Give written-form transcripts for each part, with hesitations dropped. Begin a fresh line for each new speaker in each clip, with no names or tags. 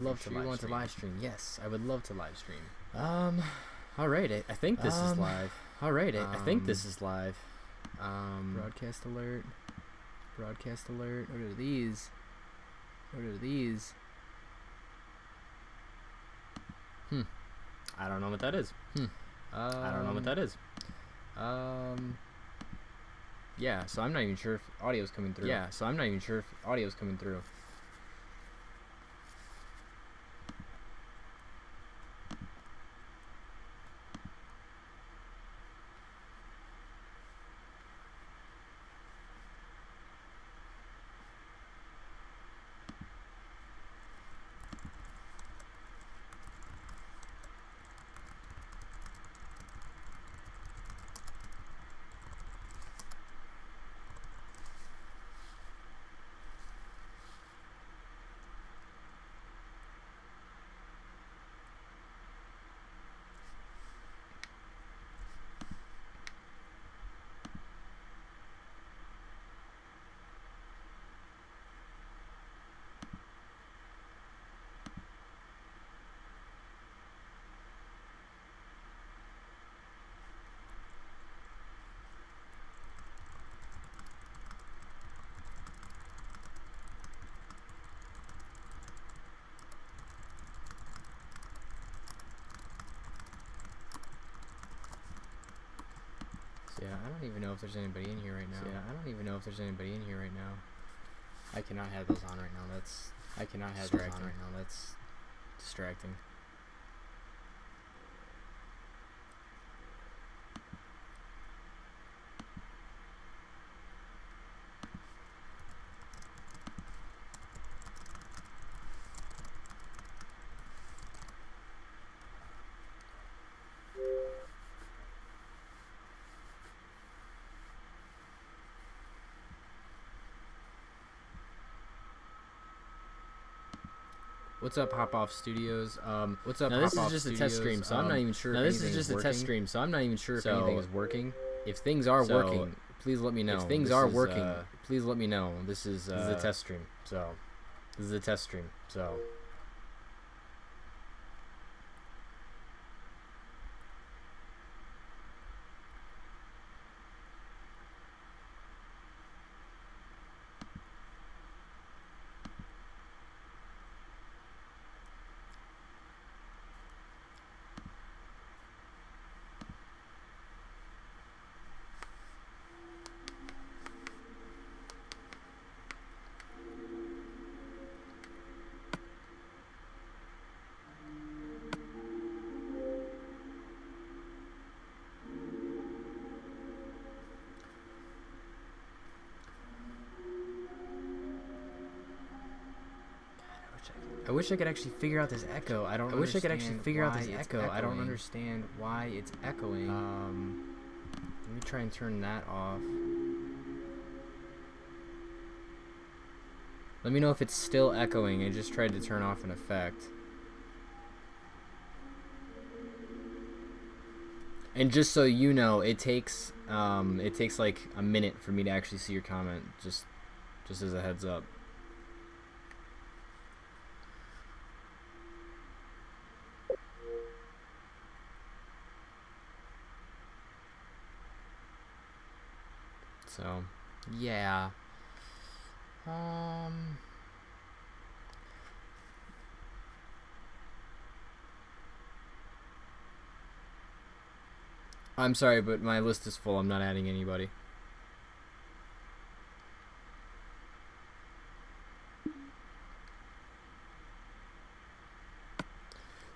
Love to live stream. Yes, I would love to live stream. All right. I think this is live. All right. I think this is live. Broadcast alert. Broadcast alert. What are these? What are these? I don't know what that is. I don't know what that is. Yeah, so I'm not even sure if audio's coming through. Yeah, so I'm not even sure if audio's coming through. Yeah, I don't even know if there's anybody in here right now. Yeah, I don't even know if there's anybody in here right now. I cannot have those on right now. I cannot have those on right now. That's distracting. What's up, Hop Off Studios? What's up, Hop Off Studios? Now, this is just a test stream, so I'm not even sure if anything is working. If things are working, please let me know. If things are working, please let me know. This is a test stream, so... This is a test stream, so... I wish I could actually figure out this echo. I don't understand why it's echoing. Let me try and turn that off. Let me know if it's still echoing. I just tried to turn off an effect. And just so you know, it takes like a minute for me to actually see your comment. Just as a heads up. So, yeah. I'm sorry, but my list is full. I'm not adding anybody.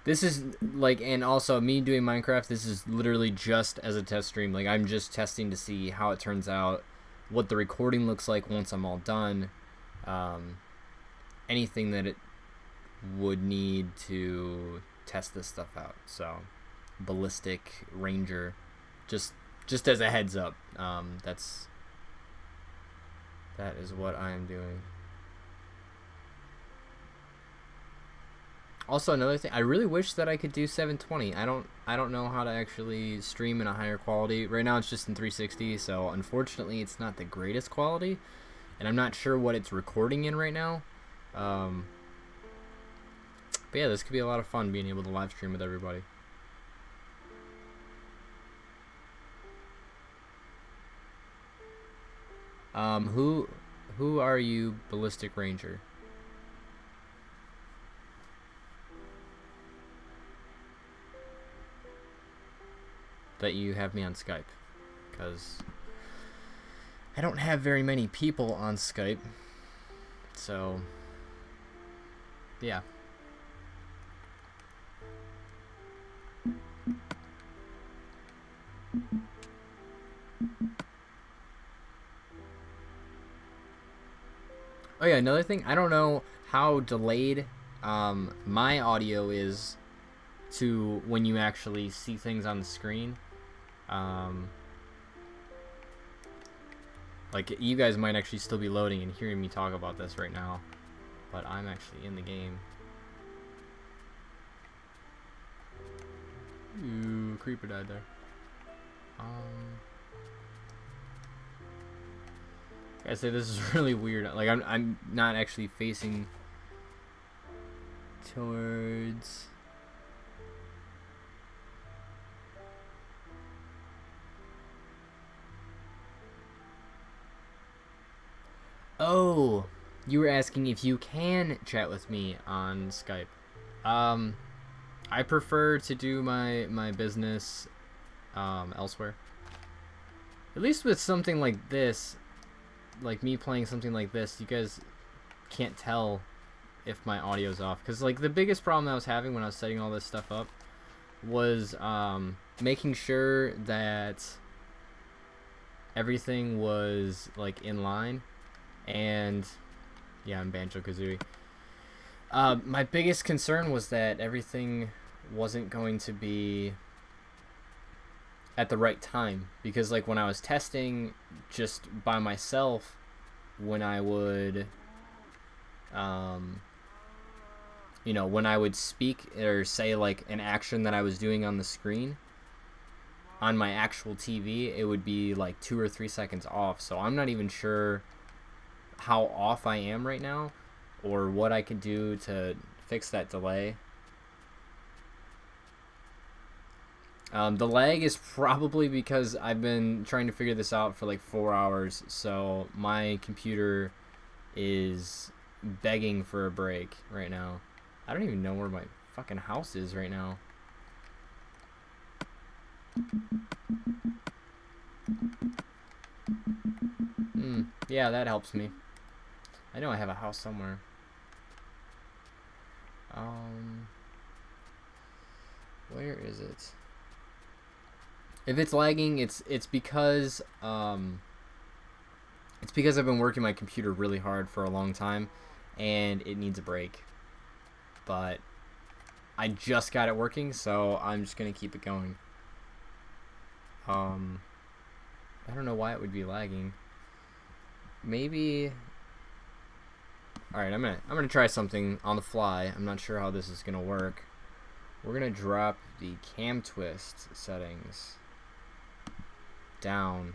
This is, like, and also me doing Minecraft, this is literally just as a test stream. Like, I'm just testing to see how it turns out, what the recording looks like once I'm all done. Anything that it would need to test this stuff out. So, Ballistic, Ranger, just as a heads up, that is what I am doing. Also, another thing, I really wish that I could do 720. I don't know how to actually stream in a higher quality. Right now it's just in 360, so unfortunately it's not the greatest quality, and I'm not sure what it's recording in right now. But yeah, this could be a lot of fun being able to live stream with everybody. Who are you, Ballistic Ranger? That you have me on Skype, because I don't have very many people on Skype, so yeah. Oh yeah, another thing, I don't know how delayed my audio is to when you actually see things on the screen. Like, you guys might actually still be loading and hearing me talk about this right now, but I'm actually in the game. Ooh, creeper died there. I say this is really weird. Like, I'm not actually facing towards. Oh, you were asking if you can chat with me on Skype. I prefer to do my business elsewhere. At least with something like this, like me playing something like this, you guys can't tell if my audio's off. Because, like, the biggest problem I was having when I was setting all this stuff up was making sure that everything was, like, in line. And yeah, I'm Banjo-Kazooie. My biggest concern was that everything wasn't going to be at the right time, because, like, when I was testing just by myself, when I would you know, when I would speak or say, like, an action that I was doing on the screen on my actual TV, it would be like 2 or 3 seconds off. So I'm not even sure how off I am right now, or what I could do to fix that delay. The lag is probably because I've been trying to figure this out for like 4 hours, so my computer is begging for a break right now. I don't even know where my fucking house is right now. Yeah, that helps me. I know I have a house somewhere. Where is it? If it's lagging, it's because I've been working my computer really hard for a long time, and it needs a break. But I just got it working, so I'm just gonna keep it going. I don't know why it would be lagging. Maybe. All right, I'm gonna try something on the fly. I'm not sure how this is gonna work. We're gonna drop the cam twist settings down.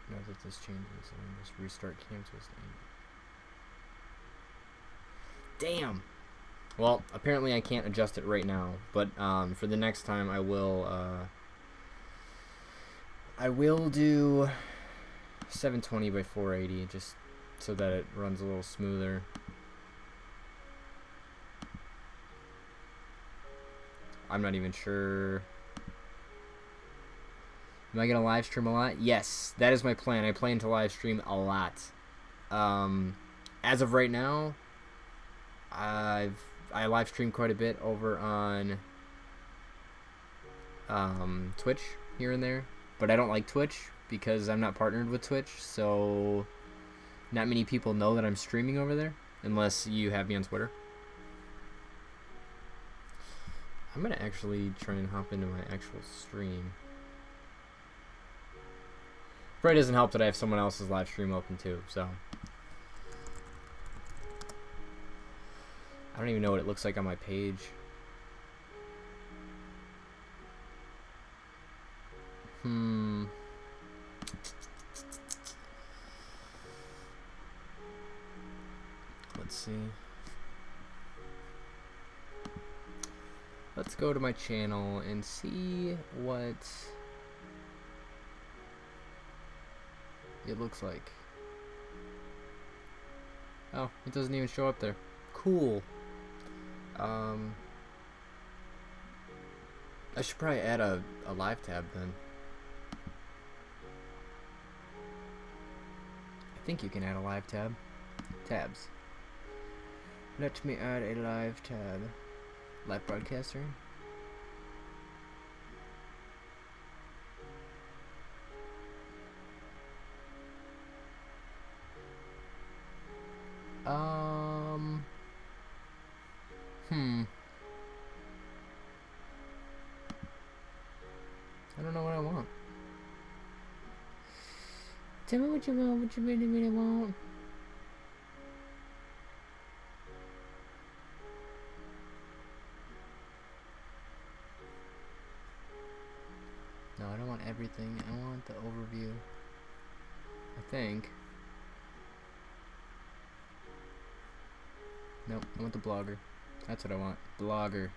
Now that this changes, I'm gonna just restart cam twisting. Damn. Well, apparently I can't adjust it right now, but for the next time I will do 720 by 480 just so that it runs a little smoother. I'm not even sure. Am I gonna live stream a lot? Yes, that is my plan. I plan to live stream a lot. As of right now, I live stream quite a bit over on Twitch here and there, but I don't like Twitch because I'm not partnered with Twitch, so not many people know that I'm streaming over there unless you have me on Twitter. I'm gonna actually try and hop into my actual stream. Probably doesn't help that I have someone else's live stream open too, so I don't even know what it looks like on my page. Let's see. Let's go to my channel and see what it looks like. Oh, it doesn't even show up there. Cool. I should probably add a live tab then. I think you can add a live tab. Tabs. Let me add a live tab. Live broadcaster. I don't know what I want. Tell me what you want, what you really, really want. No, I don't want everything. I want the overview. I think. Nope, I want the blogger. That's what I want. Blogger.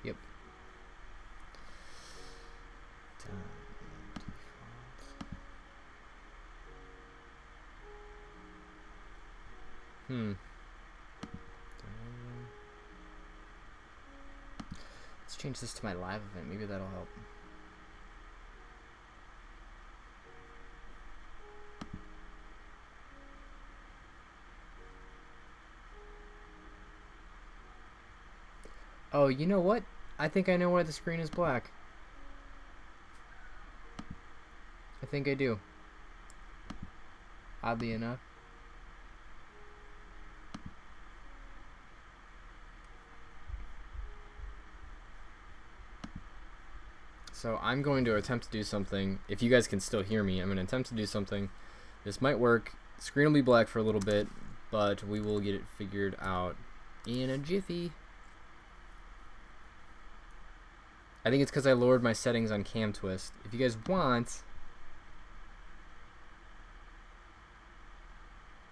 Yep. Let's change this to my live event. Maybe that'll help. Oh, you know what? I think I know why the screen is black. I think I do. Oddly enough. So I'm going to attempt to do something. If you guys can still hear me, I'm going to attempt to do something. This might work. The screen will be black for a little bit, but we will get it figured out in a jiffy. I think it's because I lowered my settings on Cam Twist. If you guys want...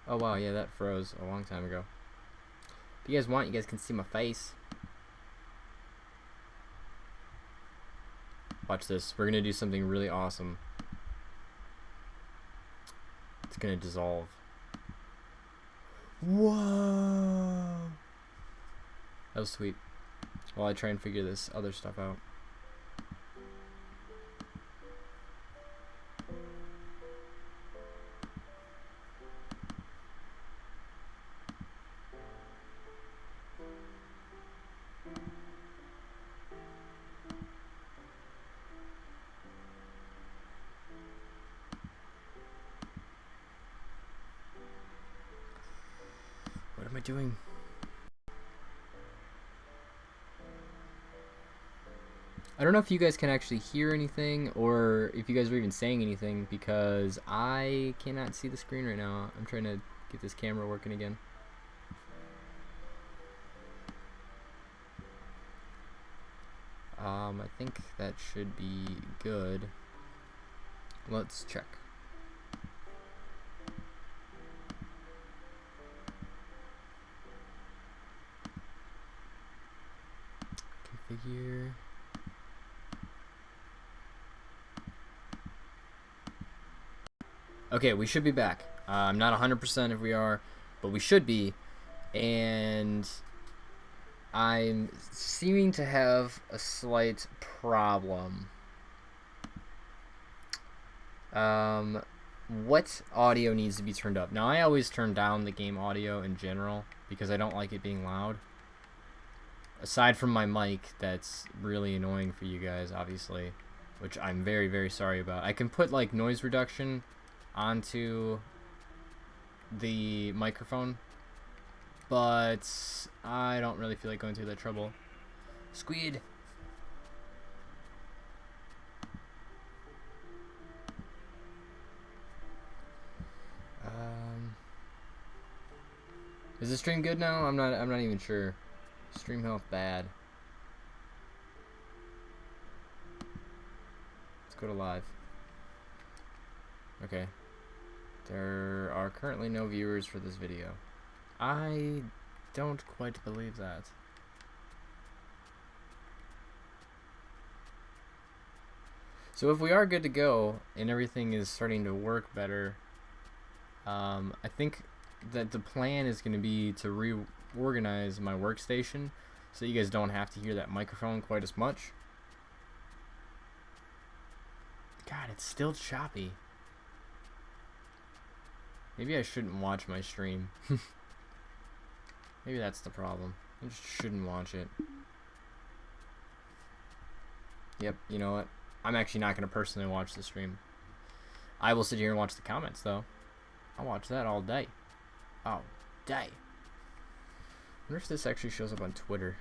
Oh wow, yeah, that froze a long time ago. If you guys want, you guys can see my face. Watch this. We're going to do something really awesome. It's going to dissolve. Whoa! That was sweet. While I try and figure this other stuff out. What am I doing? I don't know if you guys can actually hear anything or if you guys are even saying anything because I cannot see the screen right now. I'm trying to get this camera working again. I think that should be good. Let's check. Configure. Okay, we should be back. I'm not 100% if we are, but we should be. And I'm seeming to have a slight problem. What audio needs to be turned up? Now, I always turn down the game audio in general because I don't like it being loud. Aside from my mic, that's really annoying for you guys, obviously, which I'm very, very sorry about. I can put, like, noise reduction onto the microphone, but I don't really feel like going through that trouble. Squid! Is the stream good now? I'm not even sure. Stream health bad. Let's go to live. Okay. There are currently no viewers for this video. I don't quite believe that. So if we are good to go and everything is starting to work better, I think that the plan is going to be to reorganize my workstation so you guys don't have to hear that microphone quite as much. God, it's still choppy. Maybe I shouldn't watch my stream. Maybe that's the problem. I just shouldn't watch it. Yep, you know what? I'm actually not going to personally watch the stream. I will sit here and watch the comments, though. I'll watch that all day. All day. I wonder if this actually shows up on Twitter.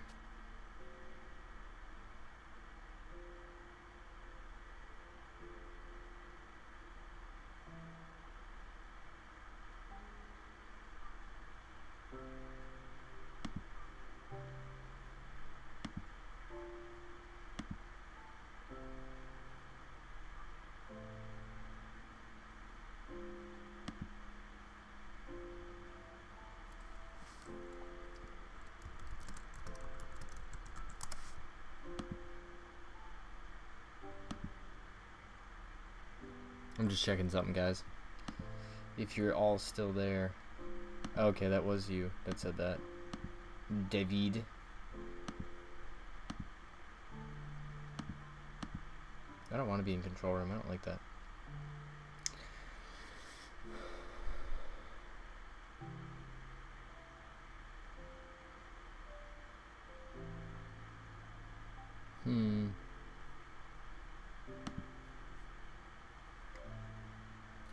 I'm just checking something, guys. If you're all still there. Okay, that was you that said that. David. I don't want to be in control room. I don't like that.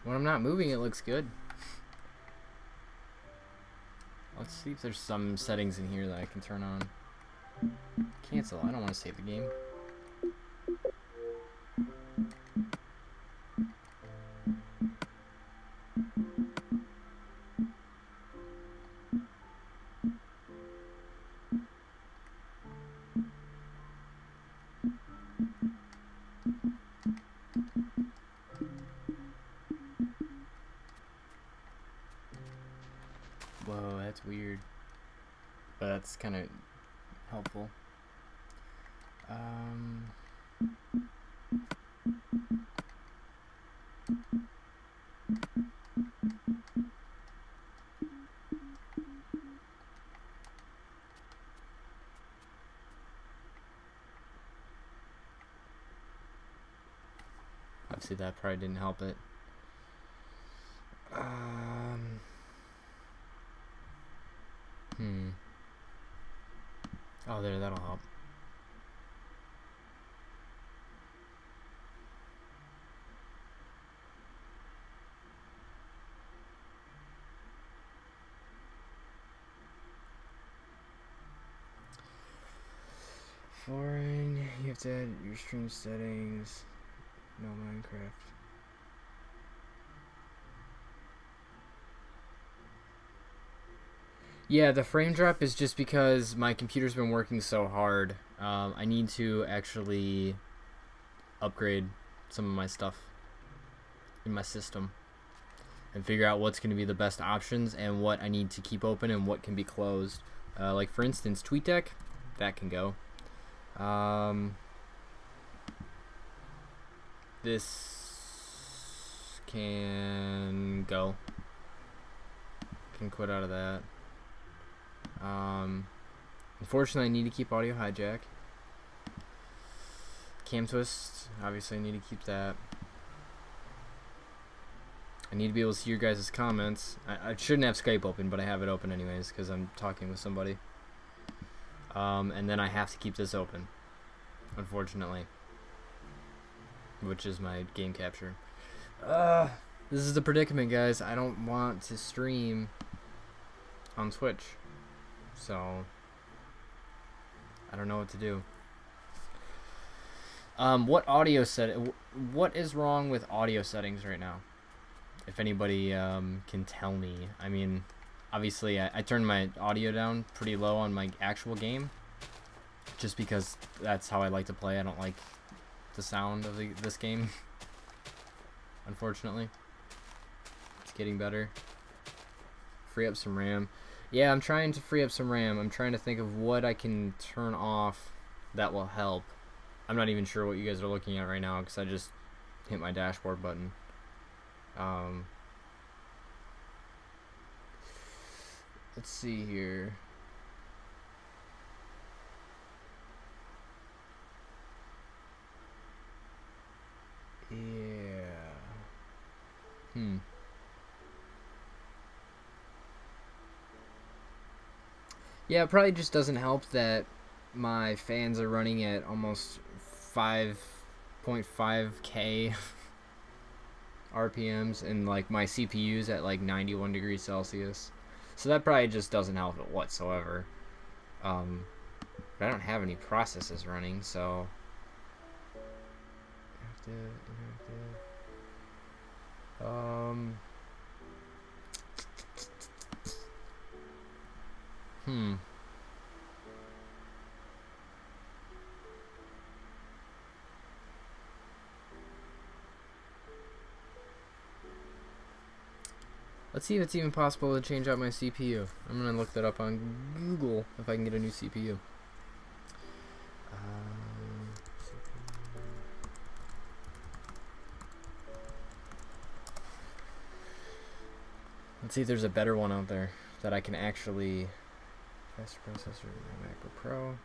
When I'm not moving, it looks good. Let's see if there's some settings in here that I can turn on. Cancel. I don't want to save the game. Whoa, that's weird. But that's kind of helpful. Obviously that probably didn't help it. Oh, there, that'll help. Foreign, you have to add your stream settings. No Minecraft. Yeah, the frame drop is just because my computer's been working so hard. I need to actually upgrade some of my stuff in my system and figure out what's going to be the best options and what I need to keep open and what can be closed. Like, for instance, TweetDeck, that can go. This can go. Can quit out of that. Unfortunately, I need to keep Audio Hijack. Cam Twist, obviously I need to keep that. I need to be able to see your guys' comments. I shouldn't have Skype open, but I have it open anyways because I'm talking with somebody. And then I have to keep this open, unfortunately, which is my game capture. This is the predicament, guys. I don't want to stream on Twitch, so I don't know what to do. What is wrong with audio settings right now? If anybody can tell me. I mean, obviously I turned my audio down pretty low on my actual game, just because that's how I like to play. I don't like the sound of this game. Unfortunately, it's getting better. Free up some RAM. Yeah, I'm trying to free up some RAM. I'm trying to think of what I can turn off that will help. I'm not even sure what you guys are looking at right now because I just hit my dashboard button. Let's see here. Yeah. Yeah, it probably just doesn't help that my fans are running at almost 5.5k RPMs and like my CPU's at like 91 degrees Celsius. So that probably just doesn't help it whatsoever. But I don't have any processes running, so inactive. Let's see if it's even possible to change out my CPU. I'm gonna look that up on Google if I can get a new CPU. Let's see if there's a better one out there that I can actually. Faster processor, MacBook Pro.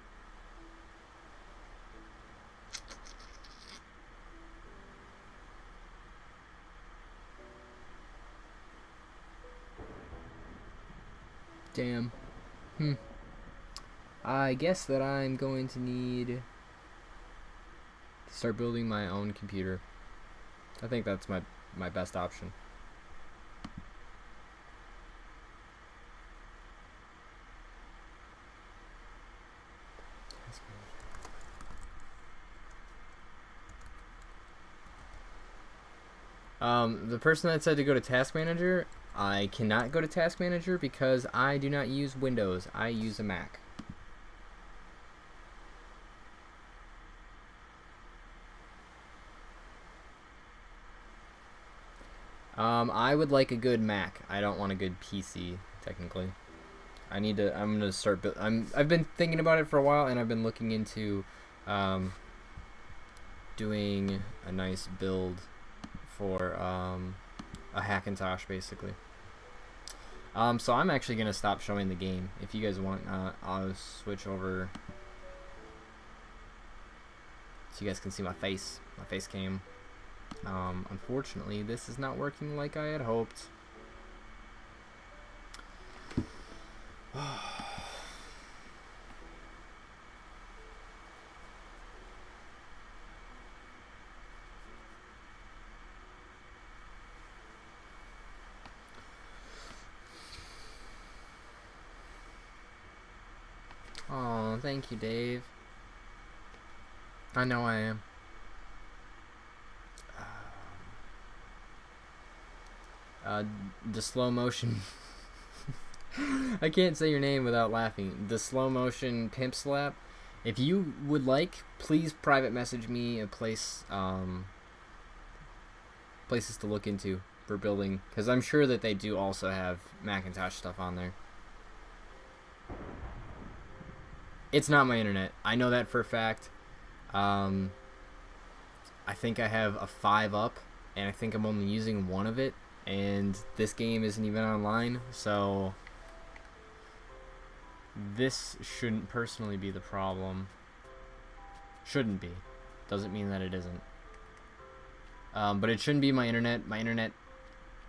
Damn. I guess that I'm going to need to start building my own computer. I think that's my best option. The person that said to go to Task Manager, I cannot go to Task Manager because I do not use Windows. I use a Mac. I would like a good Mac. I don't want a good PC, technically. I'm gonna start. I've been thinking about it for a while, and I've been looking into, doing a nice build for a Hackintosh, basically. So I'm actually gonna stop showing the game. If you guys want, I'll switch over so you guys can see my face cam. Unfortunately, this is not working like I had hoped. Oh, thank you, Dave. I know I am. The slow motion. I can't say your name without laughing. The slow motion pimp slap. If you would like, please private message me a place, places to look into for building, because I'm sure that they do also have Macintosh stuff on there. It's not my internet. I know that for a fact. I think I have a 5 up, and I think I'm only using one of it, and this game isn't even online, so this shouldn't personally be the problem. Shouldn't be. Doesn't mean that it isn't. But it shouldn't be my internet. My internet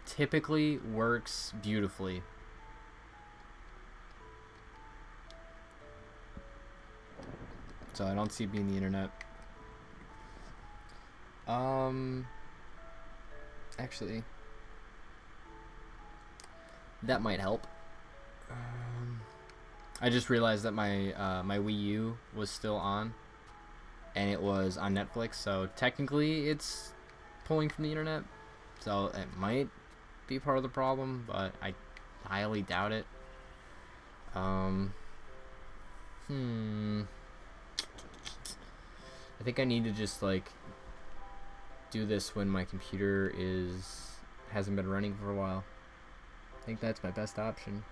typically works beautifully. So I don't see it being the internet. Actually, that might help. I just realized that my my Wii U was still on, and it was on Netflix. So technically, it's pulling from the internet. So it might be part of the problem, but I highly doubt it. I think I need to just like do this when my computer hasn't been running for a while. I think that's my best option.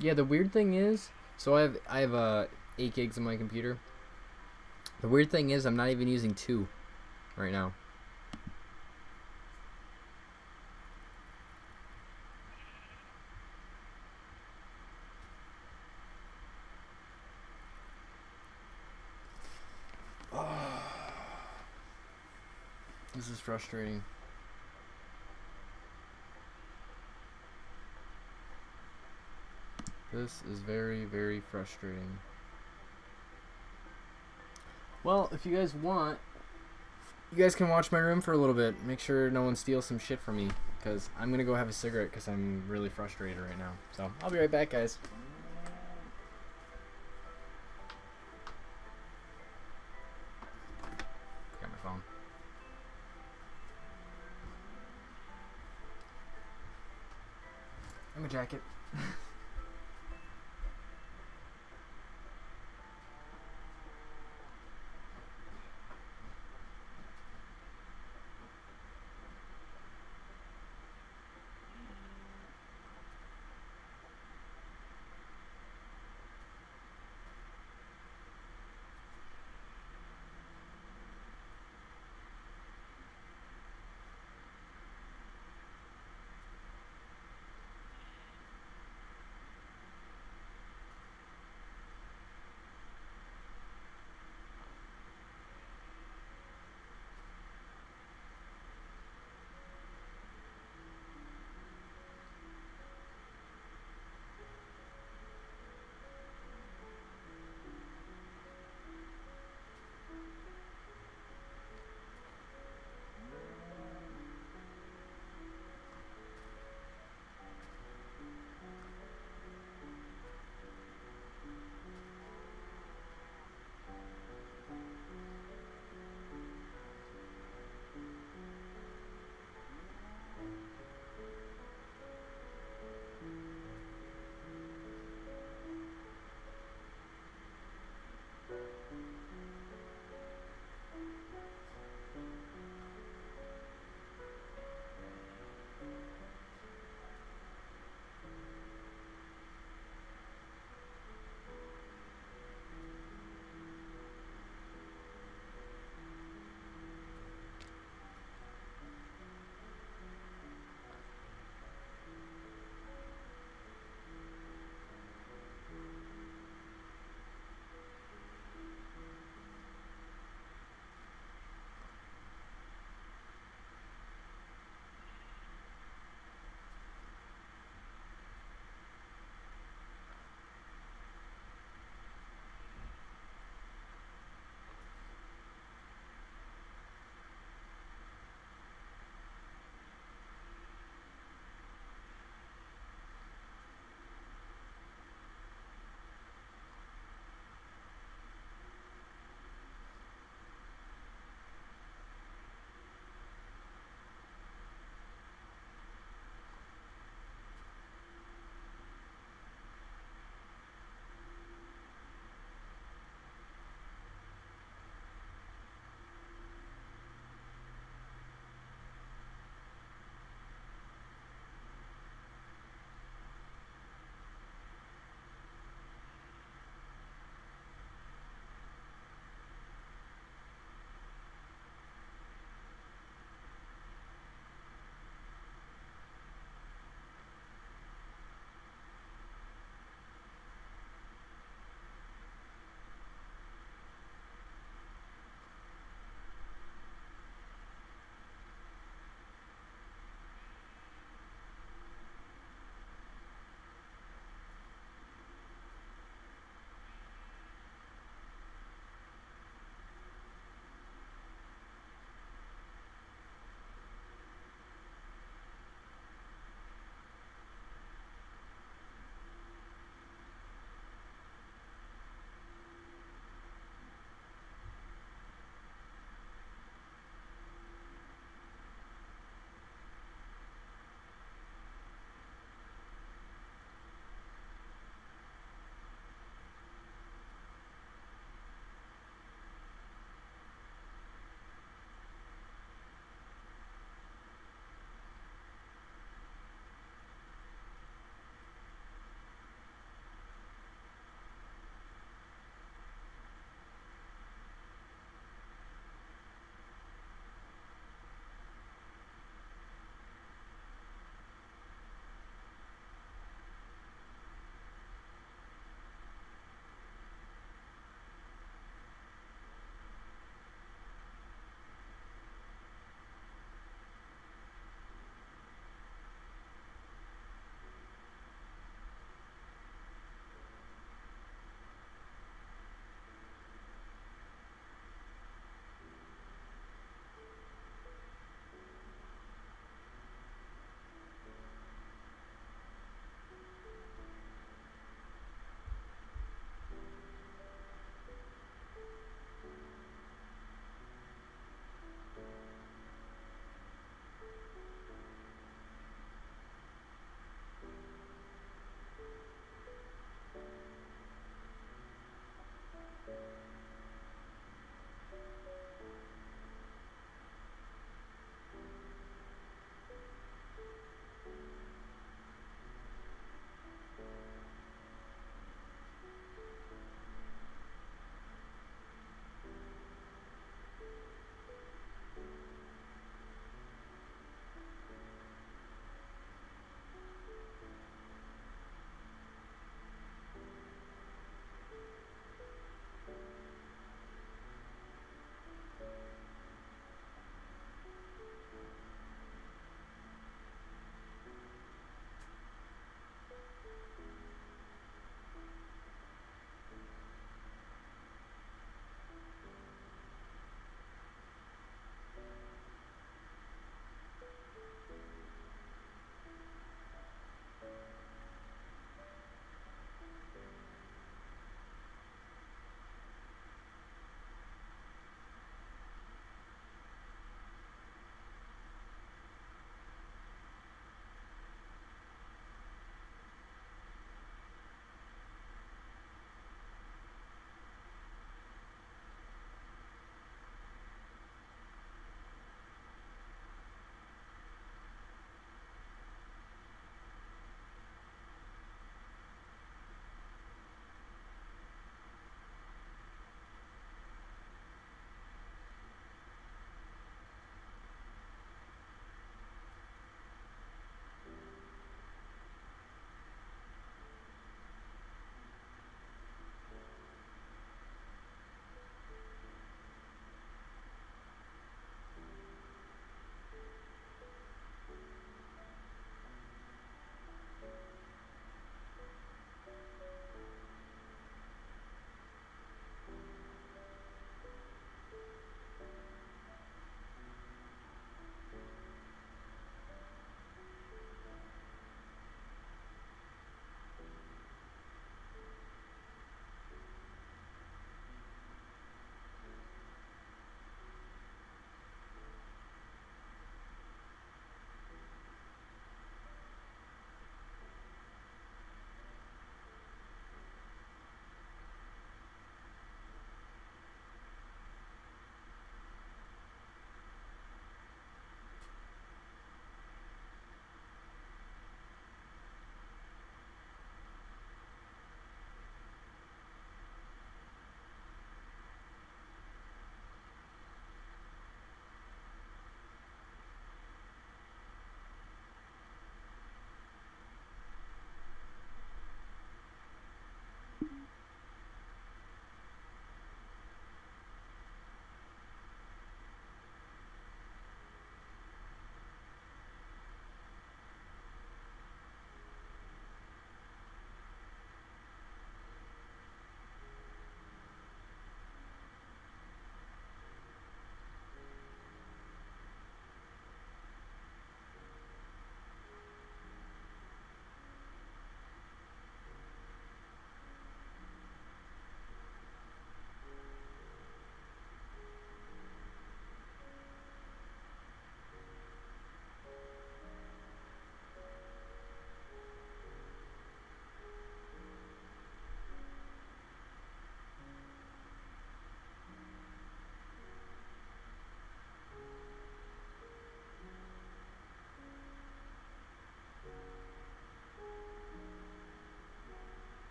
Yeah, the weird thing is, so I have 8 gigs on my computer. The weird thing is I'm not even using 2 right now. This is frustrating. This is very, very frustrating. Well, if you guys want, you guys can watch my room for a little bit. Make sure no one steals some shit from me, because I'm going to go have a cigarette because I'm really frustrated right now. So, I'll be right back, guys. Got my phone. And my jacket.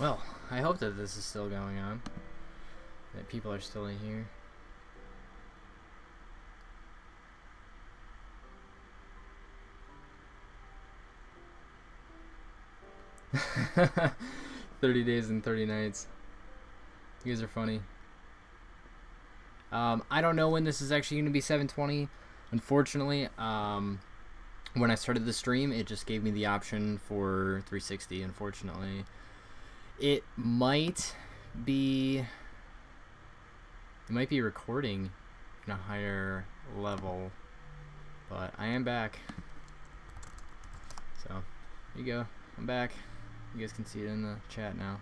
Well, I hope that this is still going on. That people are still in here. "30 days and 30 nights." You guys are funny. I don't know when this is actually going to be 720. Unfortunately, when I started the stream, it just gave me the option for 360. Unfortunately, it might be recording in a higher level, but I am back. So there you go. I'm back. You guys can see it in the chat now.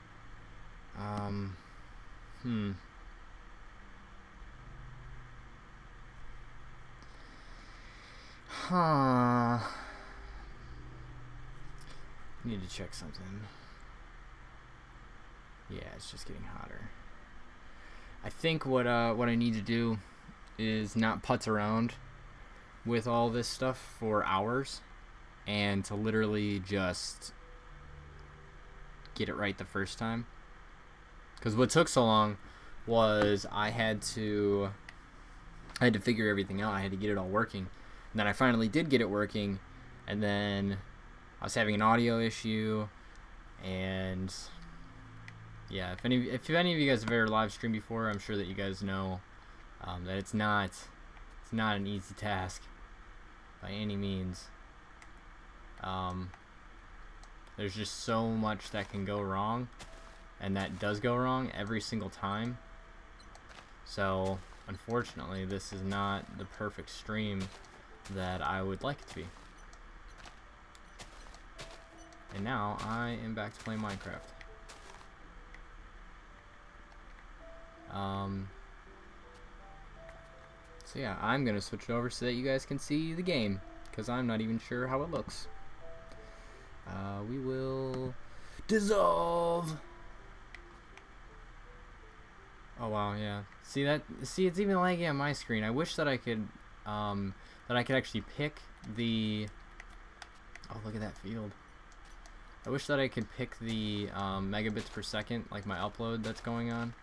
Need to check something. Yeah, it's just getting hotter. I think what I need to do is not putz around with all this stuff for hours, and to literally just get it right the first time. Because what took so long was I had to figure everything out. I had to get it all working. And then I finally did get it working, and then I was having an audio issue, and yeah, if any of you guys have ever live streamed before, I'm sure that you guys know that it's not an easy task by any means. There's just so much that can go wrong, and that does go wrong every single time. So unfortunately, this is not the perfect stream that I would like it to be. And now I am back to playing Minecraft. So yeah, I'm gonna switch it over so that you guys can see the game, because I'm not even sure how it looks. We will dissolve. Oh wow, yeah. See, it's even laggy on my screen. I wish that I could actually pick the. Oh, look at that field. I wish that I could pick the megabits per second, like my upload that's going on,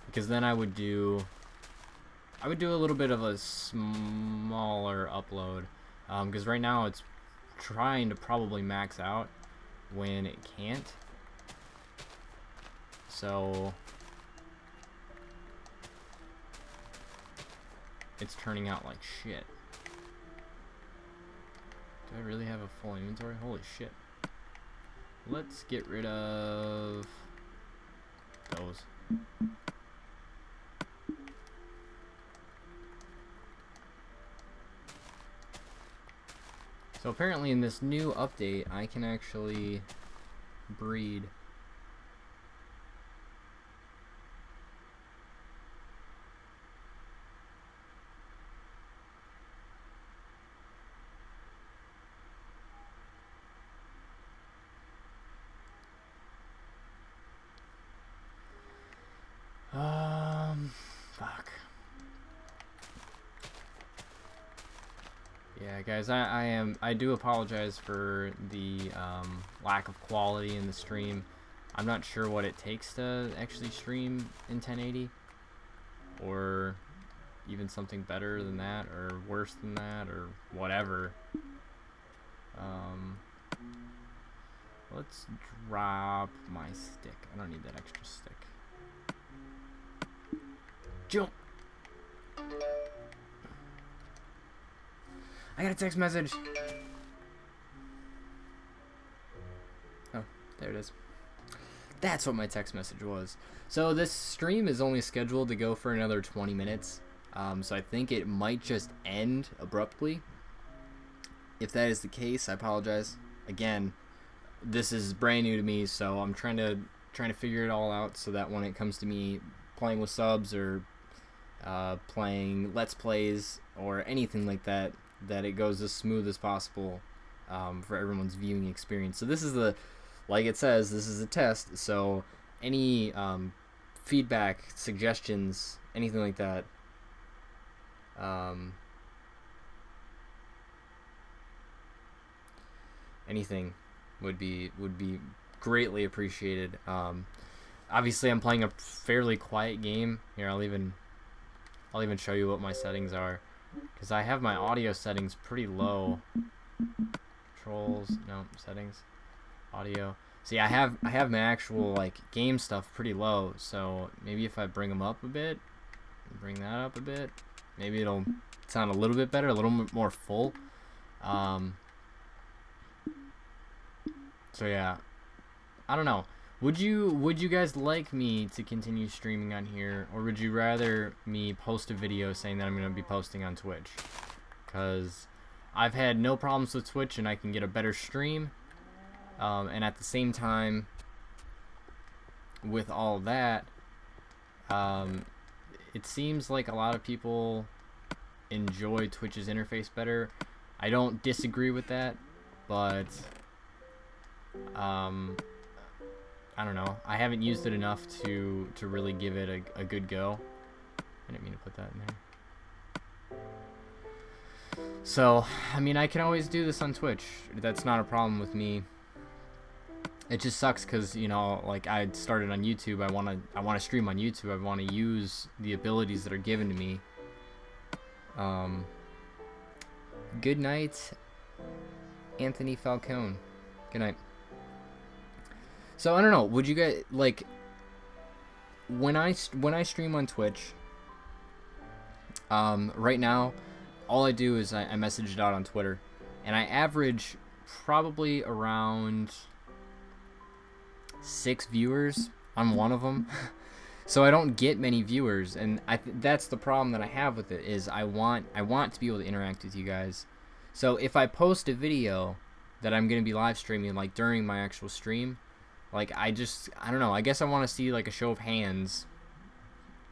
because then I would do a little bit of a smaller upload, because right now it's trying to probably max out when it can't. So it's turning out like shit. Do I really have a full inventory? Holy shit. Let's get rid of those. So apparently in this new update, I can actually breed. Fuck. Yeah, guys, I do apologize for the lack of quality in the stream. I'm not sure what it takes to actually stream in 1080, or even something better than that, or worse than that, or whatever. Let's drop my stick. I don't need that extra stick. Jump! I got a text message. Oh, there it is. That's what my text message was. So this stream is only scheduled to go for another 20 minutes. So I think it might just end abruptly. If that is the case, I apologize. Again, this is brand new to me, so I'm trying to figure it all out so that when it comes to me playing with subs or playing Let's Plays or anything like that, that it goes as smooth as possible for everyone's viewing experience. So this is like it says, this is a test, so any feedback, suggestions, anything like that, anything would be greatly appreciated. Obviously, I'm playing a fairly quiet game. Here, I'll even show you what my settings are, because I have my audio settings pretty low. Controls, no, settings, audio. See, I have my actual like game stuff pretty low. So maybe if I bring them up a bit, bring that up a bit, maybe it'll sound a little bit better, a little bit more full. So yeah, I don't know. Would you guys like me to continue streaming on here, or would you rather me post a video saying that I'm going to be posting on Twitch? Because I've had no problems with Twitch, and I can get a better stream. And at the same time, with all that, it seems like a lot of people enjoy Twitch's interface better. I don't disagree with that, but I don't know. I haven't used it enough to really give it a good go. I didn't mean to put that in there. So, I mean, I can always do this on Twitch. That's not a problem with me. It just sucks because, you know, like I started on YouTube. I want to stream on YouTube. I want to use the abilities that are given to me. Good night, Anthony Falcone. Good night. So I don't know. Would you guys like when I stream on Twitch? Right now, all I do is I message it out on Twitter, and I average probably around 6 viewers on one of them. So I don't get many viewers, and that's the problem that I have with it. Is I want to be able to interact with you guys. So if I post a video that I'm gonna be live streaming, like during my actual stream, like I don't know. I guess I want to see like a show of hands,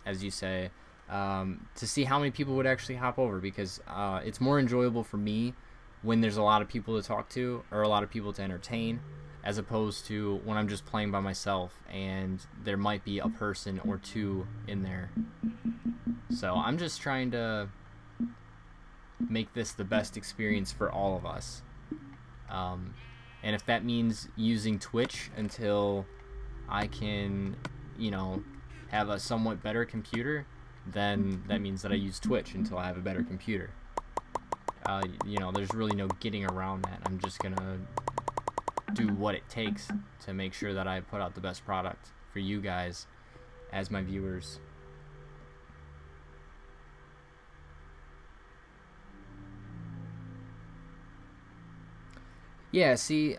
as you say, to see how many people would actually hop over, because it's more enjoyable for me when there's a lot of people to talk to or a lot of people to entertain, as opposed to when I'm just playing by myself and there might be a person or two in there. So I'm just trying to make this the best experience for all of us. And if that means using Twitch until I can, you know, have a somewhat better computer, then that means that I use Twitch until I have a better computer. You know, there's really no getting around that. I'm just gonna do what it takes to make sure that I put out the best product for you guys as my viewers. Yeah, see,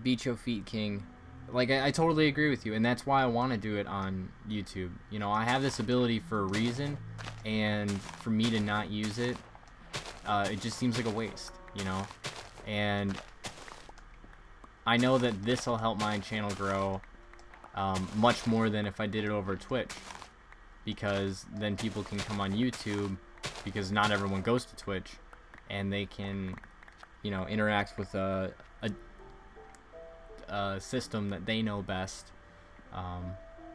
Beat Your Feet King, like I totally agree with you, and that's why I want to do it on YouTube. You know, I have this ability for a reason, and for me to not use it, it just seems like a waste, you know. And I know that this will help my channel grow much more than if I did it over Twitch, because then people can come on YouTube, because not everyone goes to Twitch, and they can, you know, interact with a system that they know best.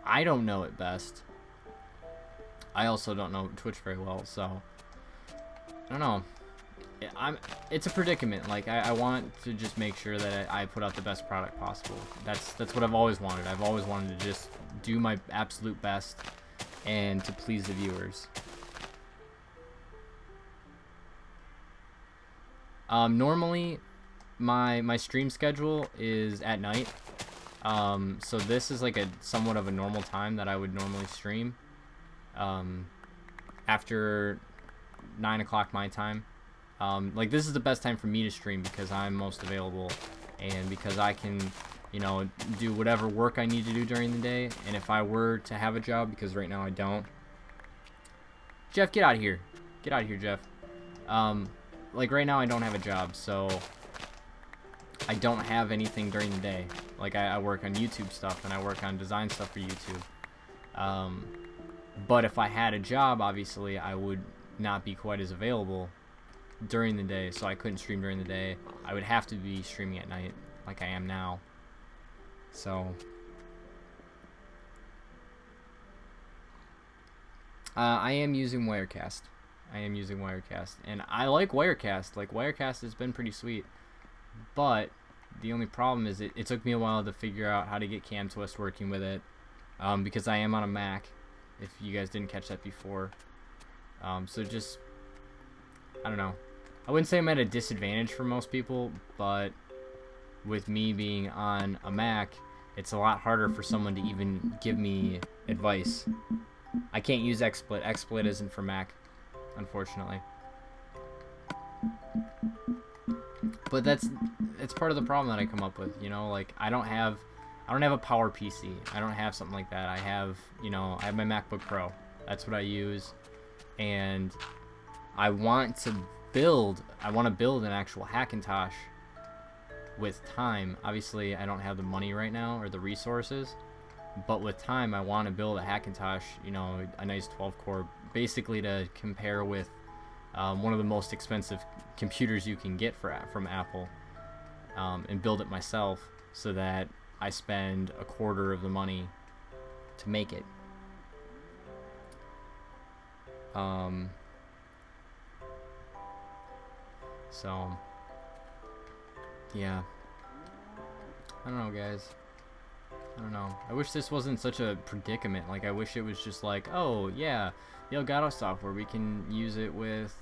I don't know it best. I also don't know Twitch very well, so I don't know. It's a predicament. Like I want to just make sure that I put out the best product possible. That's what I've always wanted. I've always wanted to just do my absolute best and to please the viewers. Normally my stream schedule is at night, so this is like a somewhat of a normal time that I would normally stream, after 9 o'clock my time. Like this is the best time for me to stream because I'm most available, and because I can, you know, do whatever work I need to do during the day. And if I were to have a job, because right now I don't. Jeff, get out of here. Get out of here, Jeff. Like right now I don't have a job, so I don't have anything during the day. Like I work on YouTube stuff and I work on design stuff for YouTube. But if I had a job, obviously I would not be quite as available during the day, so I couldn't stream during the day. I would have to be streaming at night like I am now. So I am using Wirecast. And I like Wirecast. Like Wirecast has been pretty sweet, but the only problem is it took me a while to figure out how to get CamTwist working with it, because I am on a Mac, if you guys didn't catch that before. So just, I don't know. I wouldn't say I'm at a disadvantage for most people, but with me being on a Mac, it's a lot harder for someone to even give me advice. I can't use XSplit. XSplit isn't for Mac, unfortunately. But that's part of the problem that I come up with, you know, like I don't have a Power PC. I don't have something like that. I have my MacBook Pro. That's what I use. And I want to build an actual Hackintosh with time. Obviously, I don't have the money right now or the resources, but with time I want to build a Hackintosh, you know, a nice 12-core, basically to compare with one of the most expensive computers you can get from Apple, and build it myself so that I spend a quarter of the money to make it. So yeah, I don't know, guys. I don't know. I wish this wasn't such a predicament. Like, I wish it was just like, oh yeah, the Elgato software, we can use it with,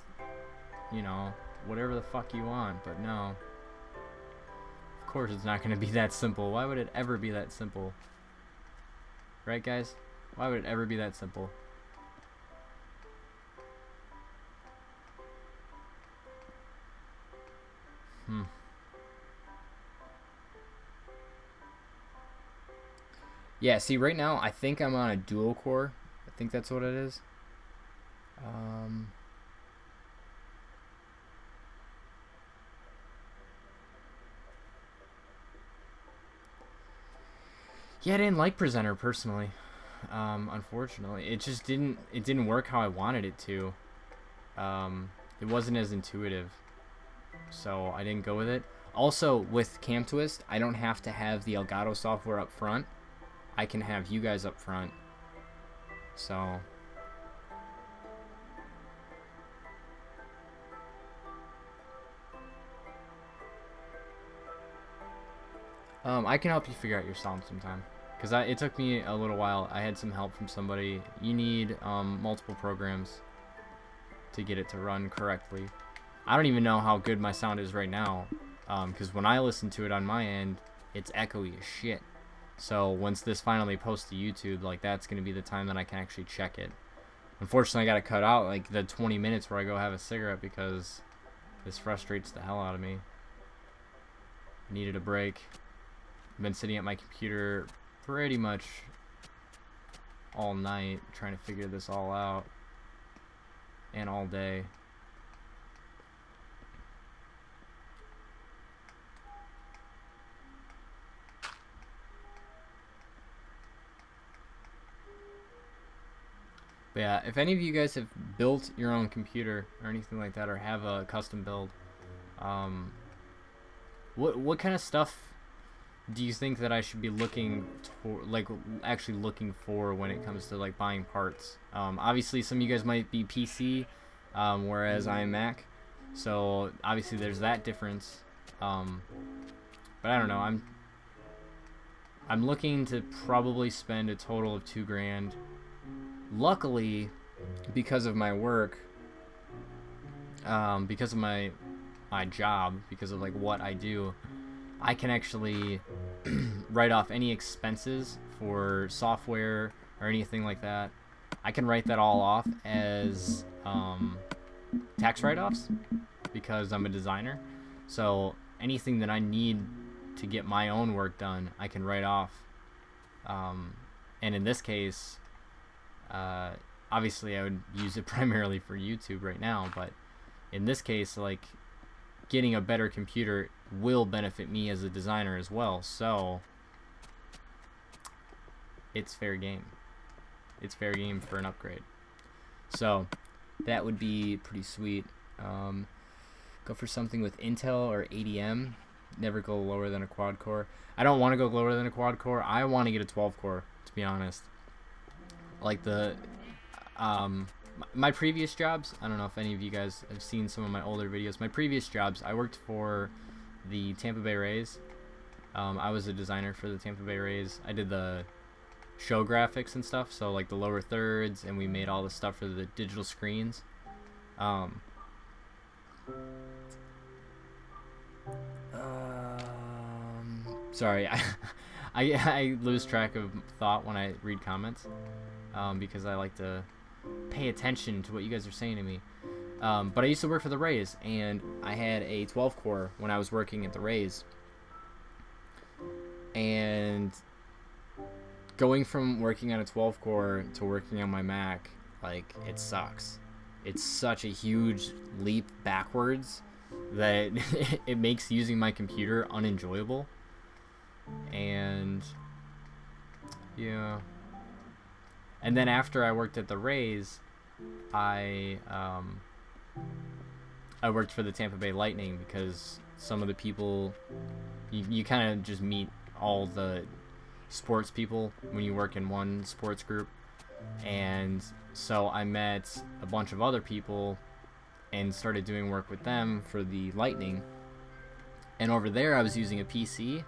you know, whatever the fuck you want. But no, of course it's not going to be that simple. Why would it ever be that simple? Right, guys? Why would it ever be that simple? Yeah, see, right now I think I'm on a dual core. I think that's what it is. Yeah, I didn't like Presenter personally. Unfortunately, it just didn't work how I wanted it to. It wasn't as intuitive, so I didn't go with it. Also, with CamTwist, I don't have to have the Elgato software up front. I can have you guys up front. So I can help you figure out your sound sometime, because it took me a little while. I had some help from somebody. You need multiple programs to get it to run correctly. I don't even know how good my sound is right now, because when I listen to it on my end, it's echoey as shit. So once this finally posts to YouTube, like, that's going to be the time that I can actually check it. Unfortunately, I got to cut out like the 20 minutes where I go have a cigarette, because this frustrates the hell out of me. I needed a break. I've been sitting at my computer pretty much all night trying to figure this all out, and all day. But yeah, if any of you guys have built your own computer or anything like that, or have a custom build, what kind of stuff do you think that I should be looking actually looking for when it comes to like buying parts? Obviously, some of you guys might be PC, whereas I am Mac, so obviously there's that difference. But I don't know. I'm looking to probably spend a total of $2,000. Luckily, because of my work, because of my job, because of like what I do, I can actually write off any expenses for software or anything like that. I can write that all off as tax write-offs, because I'm a designer. So anything that I need to get my own work done, I can write off. And in this case, obviously I would use it primarily for YouTube right now, but in this case, like, getting a better computer will benefit me as a designer as well, so it's fair game. It's fair game for an upgrade. So that would be pretty sweet. Go for something with Intel or ADM. Never go lower than a quad core. I don't want to go lower than a quad core. I want to get a 12 core, to be honest. Like the my previous jobs, I don't know if any of you guys have seen some of my older videos. My previous jobs, I worked for the Tampa Bay Rays, I was a designer for the Tampa Bay Rays. I did the show graphics and stuff, so like the lower thirds, and we made all the stuff for the digital screens. Sorry, I lose track of thought when I read comments, because I like to pay attention to what you guys are saying to me. But I used to work for the Rays, and I had a 12 core when I was working at the Rays. And going from working on a 12 core to working on my Mac, like, it sucks. It's such a huge leap backwards that it makes using my computer unenjoyable. And yeah. And then after I worked at the Rays, I worked for the Tampa Bay Lightning, because some of the people, you kind of just meet all the sports people when you work in one sports group. And so I met a bunch of other people and started doing work with them for the Lightning. And over there I was using a PC,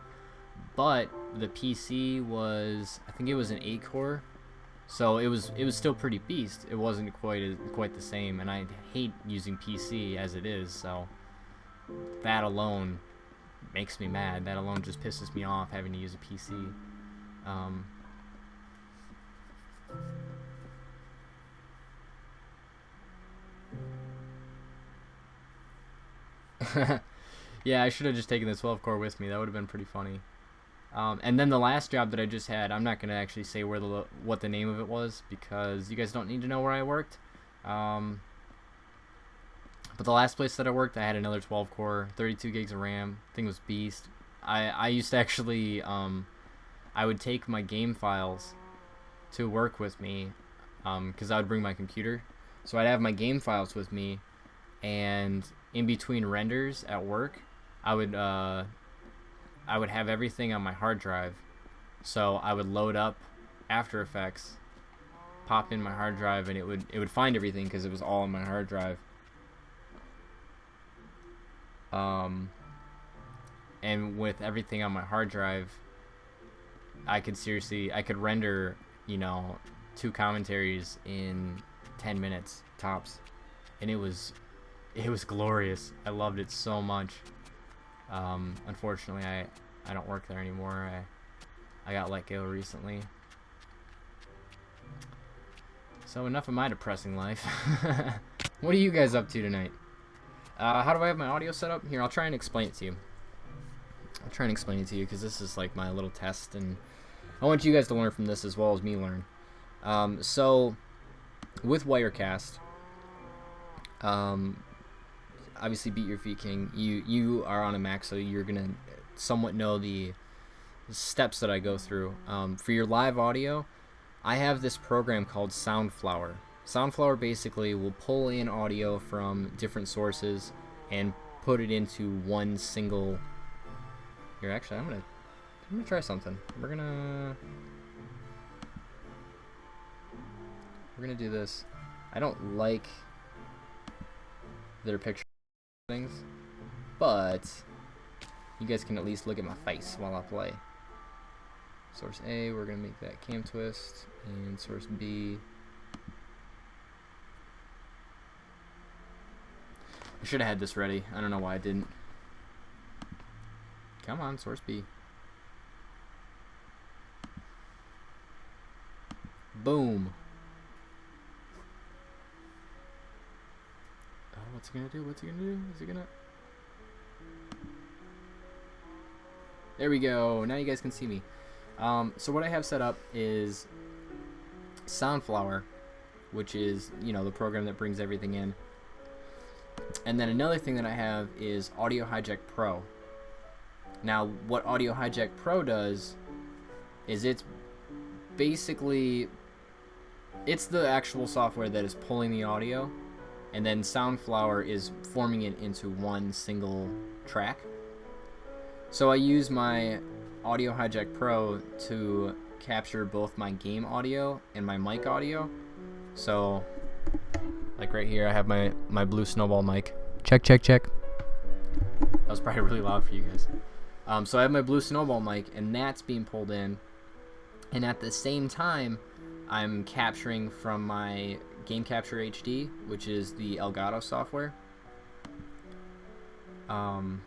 but the PC was, I think it was an 8-core. So it was still pretty beast. It wasn't quite the same, and I hate using PC as it is, so that alone makes me mad. That alone just pisses me off, having to use a PC. Yeah, I should have just taken the 12 core with me. That would have been pretty funny. And then the last job that I just had, I'm not going to actually say what the name of it was, because you guys don't need to know where I worked. But the last place that I worked, I had another 12 core, 32 gigs of RAM. Thing was beast. I used to actually, I would take my game files to work with me, because I would bring my computer. So I'd have my game files with me, and in between renders at work, I would have everything on my hard drive. So I would load up After Effects, pop in my hard drive, and it would find everything because it was all on my hard drive. And with everything on my hard drive, I could render, 2 commentaries in 10 minutes tops, and it was glorious. I loved it so much. Unfortunately, I don't work there anymore. I got let go recently. So enough of my depressing life. What are you guys up to tonight? How do I have my audio set up? Here, I'll try and explain it to you. Because this is like my little test, and I want you guys to learn from this as well as me learn. So with Wirecast, obviously Beat Your Feet King, you are on a Mac, so you're gonna somewhat know the steps that I go through. For your live audio, I have this program called Soundflower. Soundflower basically will pull in audio from different sources and put it into one single. Here, actually, I'm gonna try something. We're gonna do this. I don't like their picture things, but you guys can at least look at my face while I play. Source A, we're gonna make that cam twist, and source B. I should have had this ready. I don't know why I didn't. Come on, source B. Boom. Oh, what's he gonna do? Is he gonna... There we go. Now you guys can see me. So what I have set up is Soundflower, which is, the program that brings everything in. And then another thing that I have is Audio Hijack Pro. Now, what Audio Hijack Pro does is it's the actual software that is pulling the audio, and then Soundflower is forming it into one single track. So I use my Audio Hijack Pro to capture both my game audio and my mic audio. So, like right here, I have my Blue Snowball mic. Check. That was probably really loud for you guys. So I have my Blue Snowball mic, and that's being pulled in. And at the same time, I'm capturing from my Game Capture HD, which is the Elgato software. I'm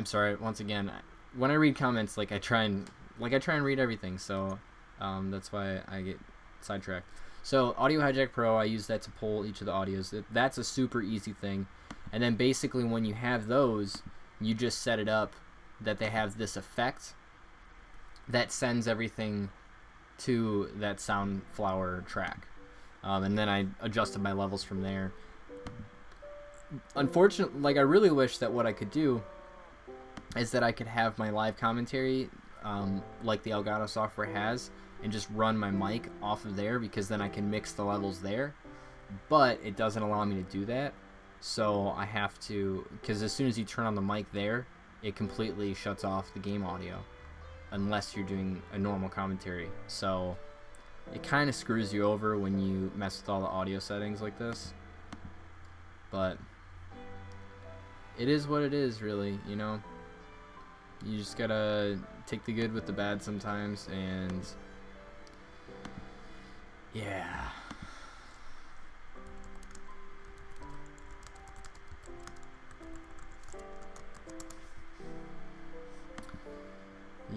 sorry. Once again, when I read comments, I try and read everything. So that's why I get sidetracked. So Audio Hijack Pro, I use that to pull each of the audios. That's a super easy thing. And then basically when you have those, you just set it up that they have this effect that sends everything to that Soundflower track. And then I adjusted my levels from there. Unfortunately, I really wish that what I could do is that I could have my live commentary like the Elgato software has, and just run my mic off of there, because then I can mix the levels there. But it doesn't allow me to do that, so I have to, because as soon as you turn on the mic there, it completely shuts off the game audio unless you're doing a normal commentary. So it kind of screws you over when you mess with all the audio settings like this. But it is what it is, really, you know. You just gotta take the good with the bad sometimes, and yeah.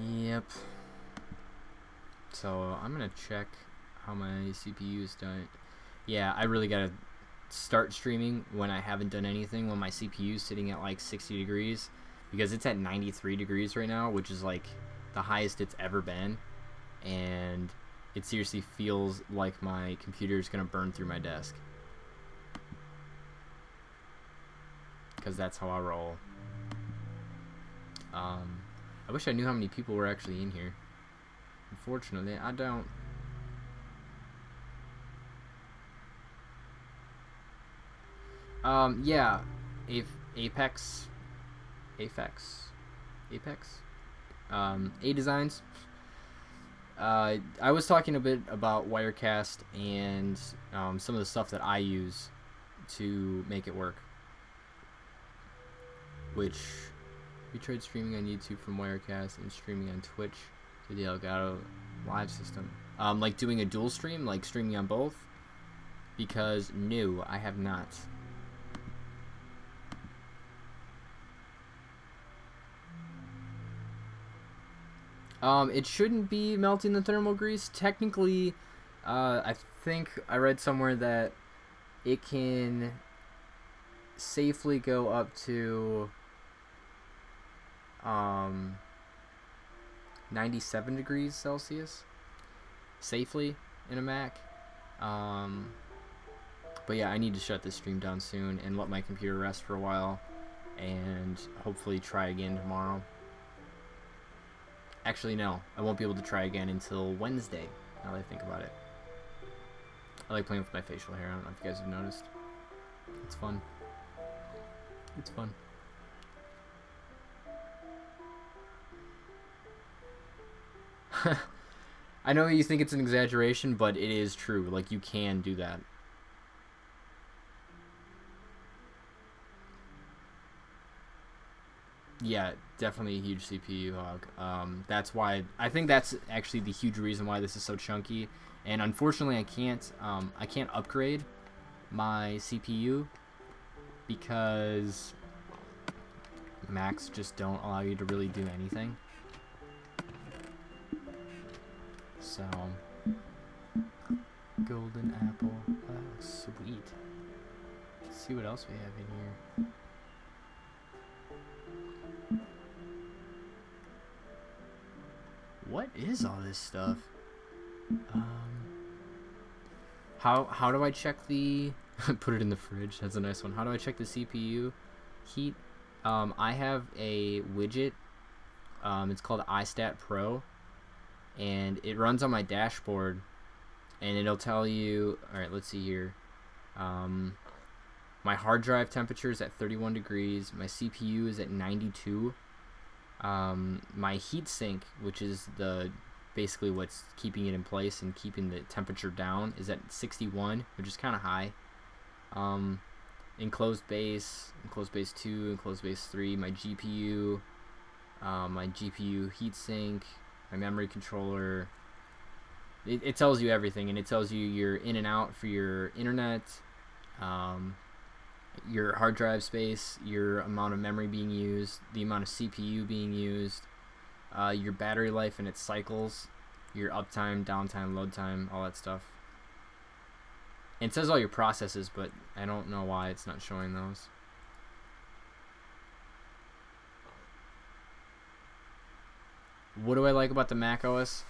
Yep. So I'm gonna check how my CPU is done. Yeah, I really gotta start streaming when I haven't done anything, when my CPU is sitting at 60 degrees, because it's at 93 degrees right now, which is the highest it's ever been, and it seriously feels like my computer is gonna burn through my desk, because that's how I roll. I wish I knew how many people were actually in here. Unfortunately, I don't. Yeah, Apex, A Designs. I was talking a bit about Wirecast and some of the stuff that I use to make it work. Which we tried streaming on YouTube from Wirecast and streaming on Twitch through the Elgato live system. Doing a dual stream, streaming on both. Because no, I have not. It shouldn't be melting the thermal grease. Technically, I think I read somewhere that it can safely go up to 97 degrees Celsius safely in a Mac. But yeah, I need to shut this stream down soon and let my computer rest for a while, and hopefully try again tomorrow. Actually, no, I won't be able to try again until Wednesday, now that I think about it. I like playing with my facial hair. I don't know if you guys have noticed. It's fun. It's fun. I know you think it's an exaggeration, but it is true. You can do that. Yeah, definitely a huge CPU hog. That's why I think that's actually the huge reason why this is so chunky. And unfortunately, I can't upgrade my CPU because Macs just don't allow you to really do anything. So, golden apple, sweet. Let's see what else we have in here. What is all this stuff? How do I check the put it in the fridge? That's a nice one. How do I check the CPU heat? I have a widget. It's called iStat Pro, and it runs on my dashboard, and it'll tell you. All right, let's see here. My hard drive temperature is at 31 degrees. My CPU is at 92. My heatsink, which is the basically what's keeping it in place and keeping the temperature down, is at 61, which is kind of high. Enclosed base 2, enclosed base 3, my GPU heatsink, my memory controller. It tells you everything, and it tells you your in and out for your internet, your hard drive space, your amount of memory being used, the amount of CPU being used, your battery life and its cycles, your uptime, downtime, load time, all that stuff. And it says all your processes, but I don't know why it's not showing those. What do I like about the Mac OS?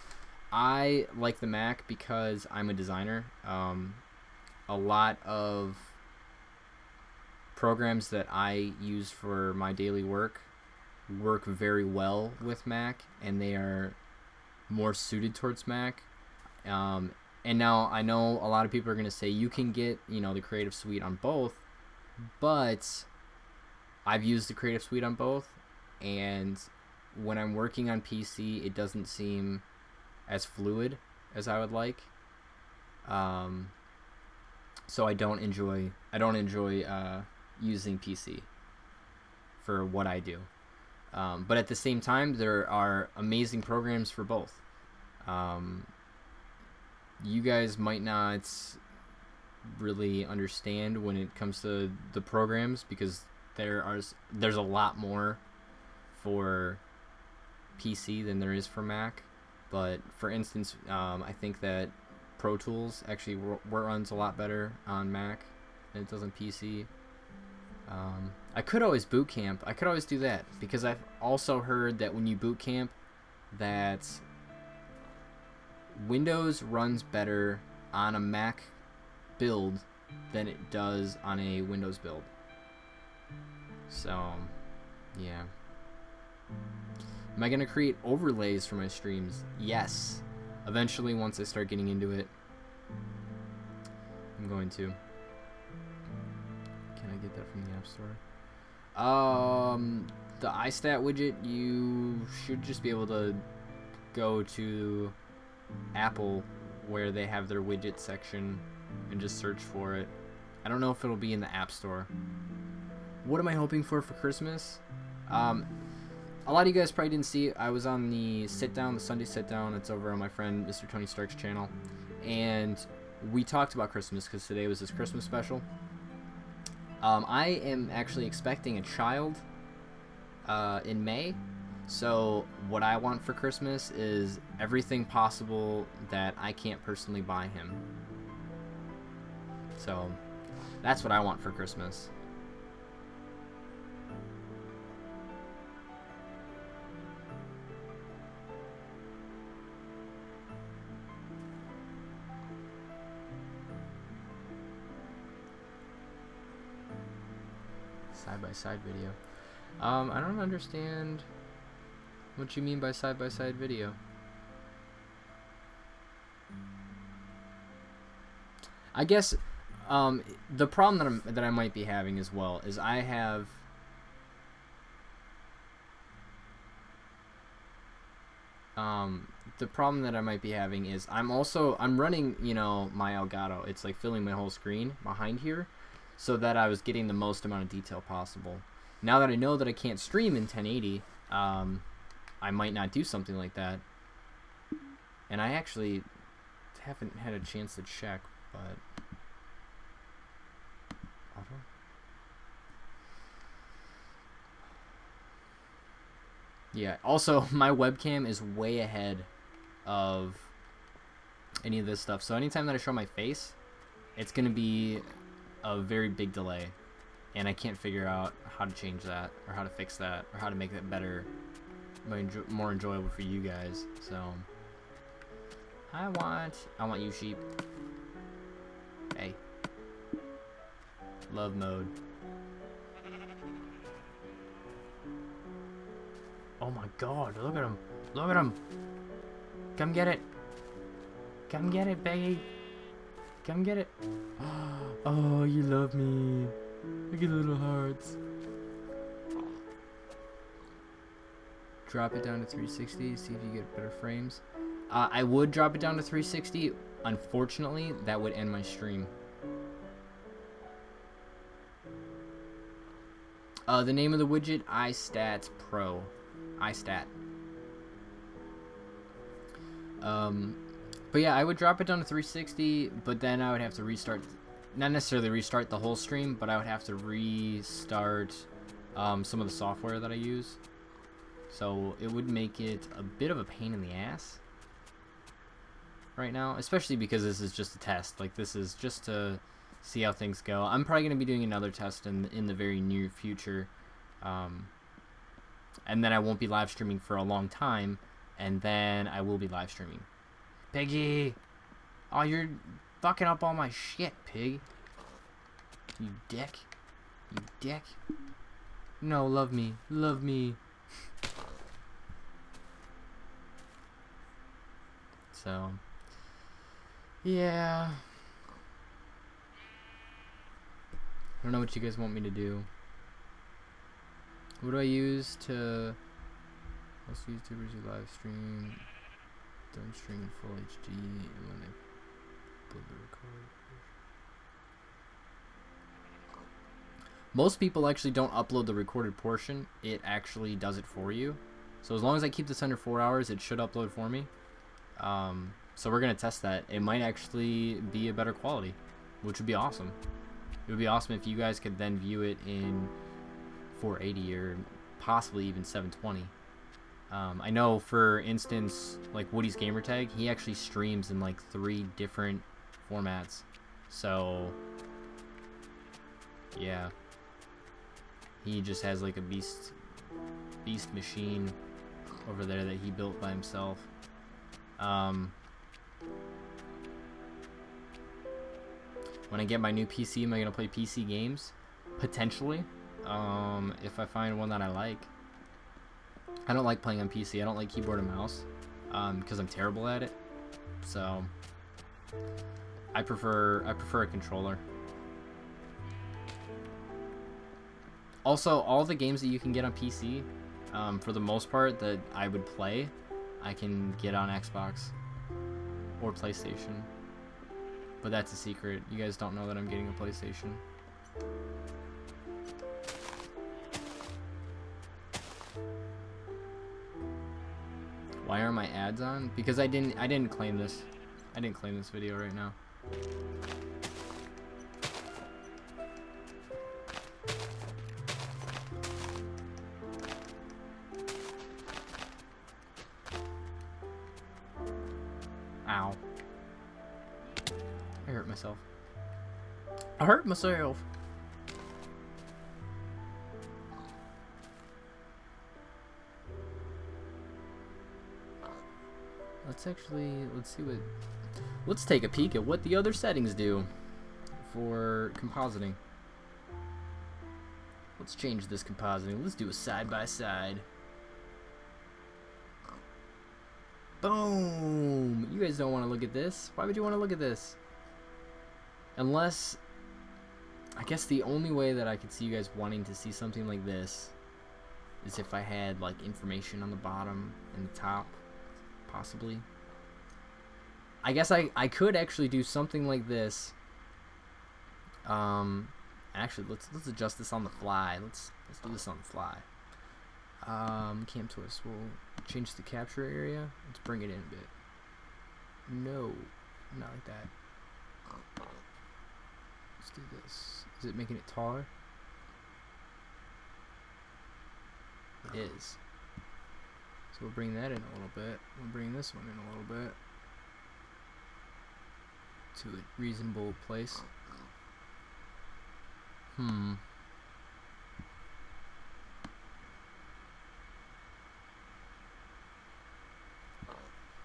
I like the Mac because I'm a designer. A lot of programs that I use for my daily work very well with Mac, and they are more suited towards Mac. And now I know a lot of people are going to say you can get, the Creative Suite on both, but I've used the Creative Suite on both, and when I'm working on PC, it doesn't seem as fluid as I would like. So I don't enjoy using PC for what I do. But at the same time, there are amazing programs for both. You guys might not really understand when it comes to the programs, because there's a lot more for PC than there is for Mac. But for instance, I think that Pro Tools actually runs a lot better on Mac than it does on PC. I could always boot camp. I could always do that, because I've also heard that when you boot camp, that Windows runs better on a Mac build than it does on a Windows build. So, yeah. Am I going to create overlays for my streams? Yes. Eventually, once I start getting into it, I'm going to. Can I get that from the App Store? The iStat widget, you should just be able to go to Apple where they have their widget section and just search for it. I don't know if it'll be in the App Store. What am I hoping for Christmas? A lot of you guys probably didn't see it. I was on the Sunday sit down. It's over on my friend Mr. Tony Stark's channel, and we talked about Christmas because today was his Christmas special. I am actually expecting a child in May. So what I want for Christmas is everything possible that I can't personally buy him. So that's what I want for Christmas. Side-by-side video. I don't understand what you mean by side-by-side video. I guess the problem that I might be having as well is I have the problem that I might be having is I'm running, my Elgato. It's like filling my whole screen behind here, so that I was getting the most amount of detail possible. Now that I know that I can't stream in 1080, I might not do something like that. And I actually haven't had a chance to check, but yeah, also my webcam is way ahead of any of this stuff, so anytime that I show my face, it's gonna be a very big delay, and I can't figure out how to change that or how to fix that or how to make that better, more enjoyable for you guys. So I want you, sheep. Hey, love mode. Oh my god, look at him. Look at him. Come get it. Come get it, Peggy. Come get it. Oh, you love me. Look at the little hearts. Drop it down to 360, see if you get better frames. I would drop it down to 360. Unfortunately, that would end my stream. The name of the widget, iStats Pro. iStat. But yeah, I would drop it down to 360, but then I would have to restart, not necessarily restart the whole stream, but I would have to restart some of the software that I use. So it would make it a bit of a pain in the ass right now, especially because this is just a test. Like, this is just to see how things go. I'm probably going to be doing another test in the very near future, and then I won't be live streaming for a long time, and then I will be live streaming. Piggy! Oh, you're fucking up all my shit, pig. You dick. You dick. No, love me. Love me. So, yeah. I don't know what you guys want me to do. What do I use to... Most YouTubers who live stream don't stream in full HD when they upload the record. Most people actually don't upload the recorded portion. It actually does it for you. So as long as I keep this under 4 hours, it should upload for me. So we're going to test that. It might actually be a better quality, which would be awesome. It would be awesome if you guys could then view it in 480 or possibly even 720. I know, for instance, like Woody's Gamertag, he actually streams in like 3 different formats. So, yeah. He just has like a beast machine over there that he built by himself. When I get my new PC, am I gonna play PC games? Potentially. If I find one that I like. I don't like playing on PC. I don't like keyboard and mouse, because I'm terrible at it. So I prefer a controller. Also, all the games that you can get on PC, for the most part that I would play, I can get on Xbox or PlayStation. But that's a secret. You guys don't know that I'm getting a PlayStation. Why are my ads on? Because I didn't claim this. I didn't claim this video right now. Ow. I hurt myself. I hurt myself. Let's take a peek at what the other settings do for compositing. Let's change this compositing. Let's do a side by side. Boom! You guys don't want to look at this. Why would you want to look at this? Unless, I guess the only way that I could see you guys wanting to see something like this is if I had like information on the bottom and the top, possibly. I guess I could actually do something like this. Actually, let's adjust this on the fly. Let's do this on the fly. Cam twist. We'll change the capture area. Let's bring it in a bit. No, not like that. Let's do this. Is it making it taller? It is. So we'll bring that in a little bit. We'll bring this one in a little bit to a reasonable place.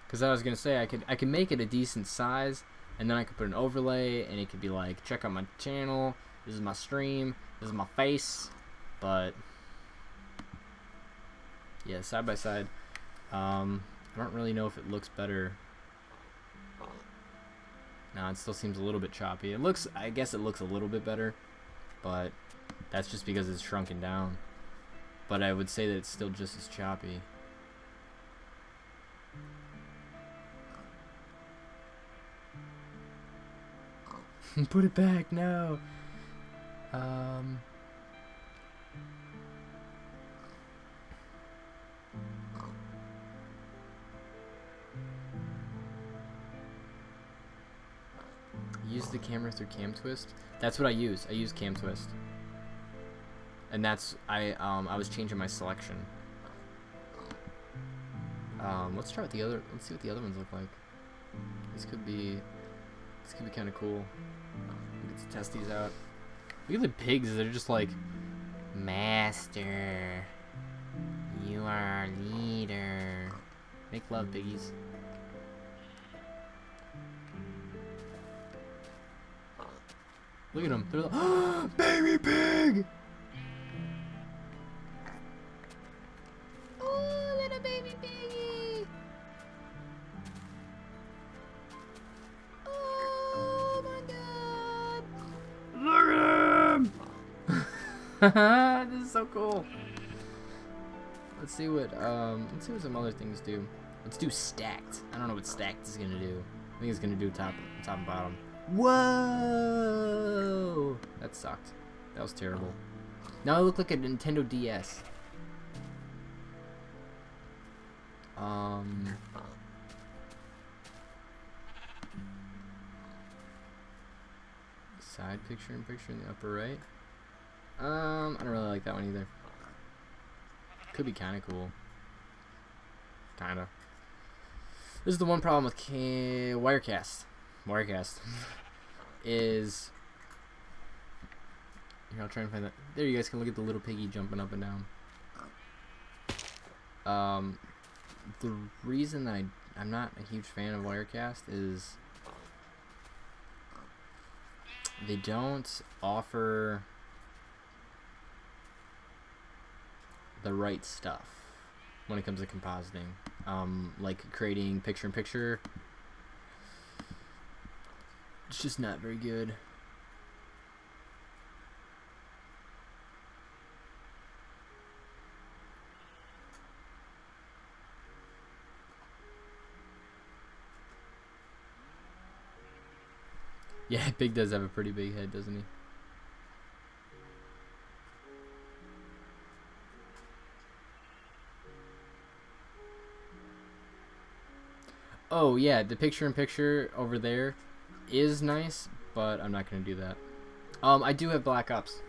Because I was gonna say I could make it a decent size, and then I could put an overlay, and it could be like, check out my channel. This is my stream. This is my face. But yeah, side by side. I don't really know if it looks better. No, it still seems a little bit choppy. It looks, I guess it looks a little bit better, but that's just because it's shrunken down. But I would say that it's still just as choppy. Put it back, no. Use the camera through Cam Twist. That's what I use. I use Cam Twist. And that's I was changing my selection. Let's try with the other. Let's see what the other ones look like. This could be kind of cool. We get to test these out. Look at the pigs. They're just like, Master, you are our leader. Make love, piggies. Look at them. They're like, baby pig. Oh, little baby piggy. Oh my god. Look at him. This is so cool. Let's see what some other things do. Let's do stacked. I don't know what stacked is gonna do. I think it's gonna do top and bottom. Whoa! That sucked. That was terrible. Now I look like a Nintendo DS. Side picture in the upper right. I don't really like that one either. Could be kind of cool. Kinda. This is the one problem with Wirecast. Wirecast is here. I'll try and find that. There, you guys can look at the little piggy jumping up and down. The reason that I'm not a huge fan of Wirecast is they don't offer the right stuff when it comes to compositing. Like creating picture-in-picture. It's just not very good. Yeah, Big does have a pretty big head, doesn't he? Oh yeah, the picture-in-picture over there is nice, but I'm not gonna do that. I do have Black Ops.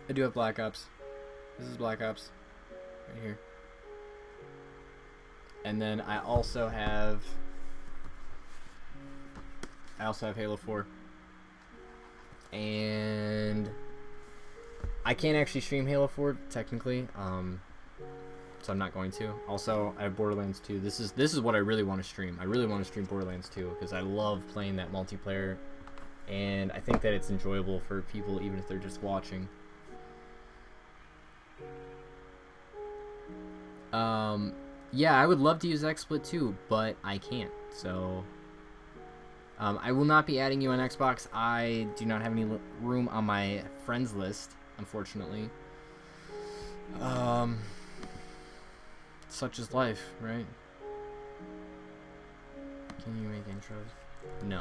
I do have Black Ops. This is Black Ops right here. And then I also have Halo 4. And I can't actually stream Halo 4 technically. So I'm not going to. Also, I have Borderlands 2. This is what I really want to stream. I really want to stream Borderlands 2 because I love playing that multiplayer, and I think that it's enjoyable for people even if they're just watching. Yeah, I would love to use XSplit too, but I can't. So I will not be adding you on Xbox. I do not have any room on my friends list, unfortunately. Such is life, right? Can you make intros? No.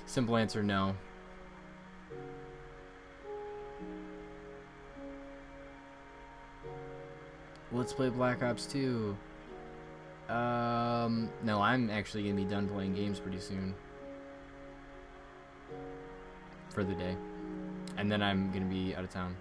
Simple answer, no. Let's play Black Ops 2. No, I'm actually gonna be done playing games pretty soon. For the day. And then I'm gonna be out of town.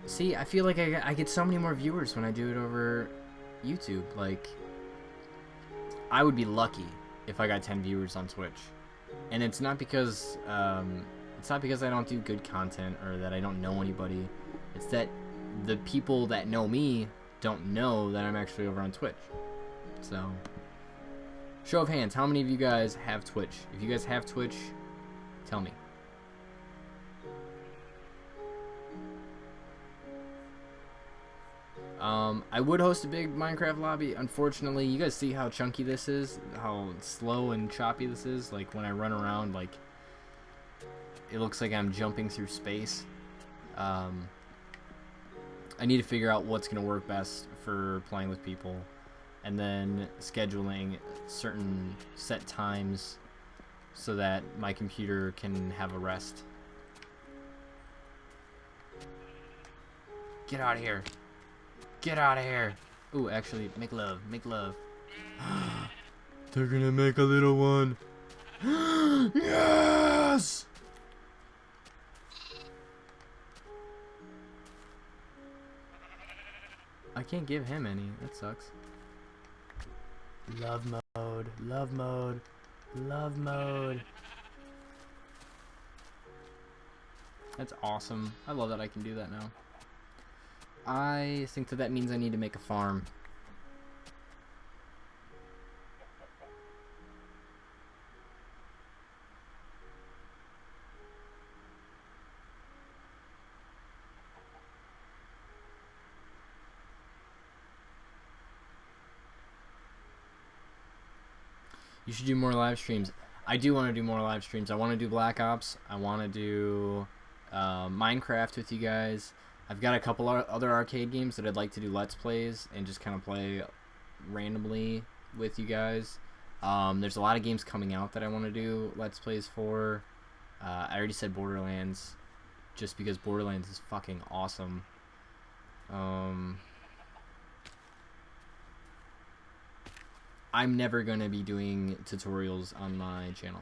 See, I feel like I get so many more viewers when I do it over YouTube. Like, I would be lucky if I got 10 viewers on Twitch. And it's not because I don't do good content or that I don't know anybody. It's that the people that know me don't know that I'm actually over on Twitch. So, show of hands, how many of you guys have Twitch? If you guys have Twitch, tell me. I would host a big Minecraft lobby. Unfortunately, you guys see how chunky this is, how slow and choppy this is. Like when I run around, like it looks like I'm jumping through space. I need to figure out what's going to work best for playing with people, and then scheduling certain set times so that my computer can have a rest. Get out of here. Get out of here. Ooh, actually, make love. Make love. They're gonna make a little one. Yes! I can't give him any. That sucks. Love mode. Love mode. Love mode. That's awesome. I love that I can do that now. I think that means I need to make a farm. You should do more live streams. I do want to do more live streams. I want to do Black Ops. I want to do Minecraft with you guys. I've got a couple other arcade games that I'd like to do Let's Plays and just kind of play randomly with you guys. There's a lot of games coming out that I want to do Let's Plays for. I already said Borderlands, just because Borderlands is fucking awesome. I'm never going to be doing tutorials on my channel.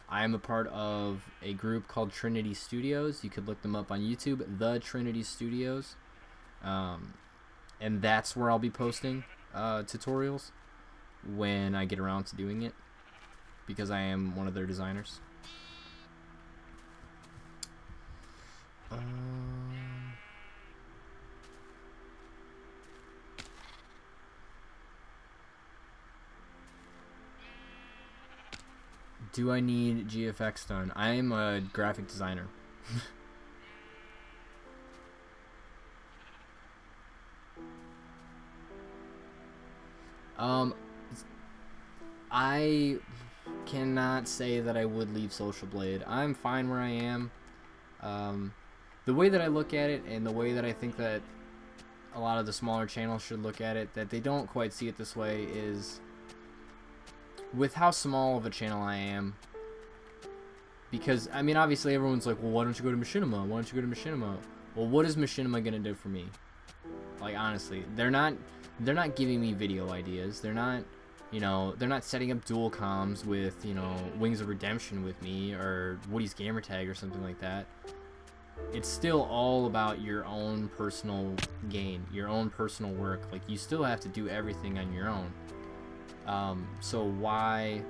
I am a part of a group called Trinity Studios. You could look them up on YouTube, The Trinity Studios. And that's where I'll be posting tutorials when I get around to doing it, because I am one of their designers. Do I need GFX done? I am a graphic designer. I cannot say that I would leave Social Blade. I'm fine where I am. The way that I look at it, and the way that I think that a lot of the smaller channels should look at it, that they don't quite see it this way, is with how small of a channel I am. Because, I mean, obviously everyone's like, well, why don't you go to Machinima? Why don't you go to Machinima? Well, what is Machinima gonna do for me? Like, honestly, they're not giving me video ideas. They're not, you know, they're not setting up dual comms with, you know, Wings of Redemption with me, or Woody's Gamertag or something like that. It's still all about your own personal gain, your own personal work. Like, you still have to do everything on your own. So why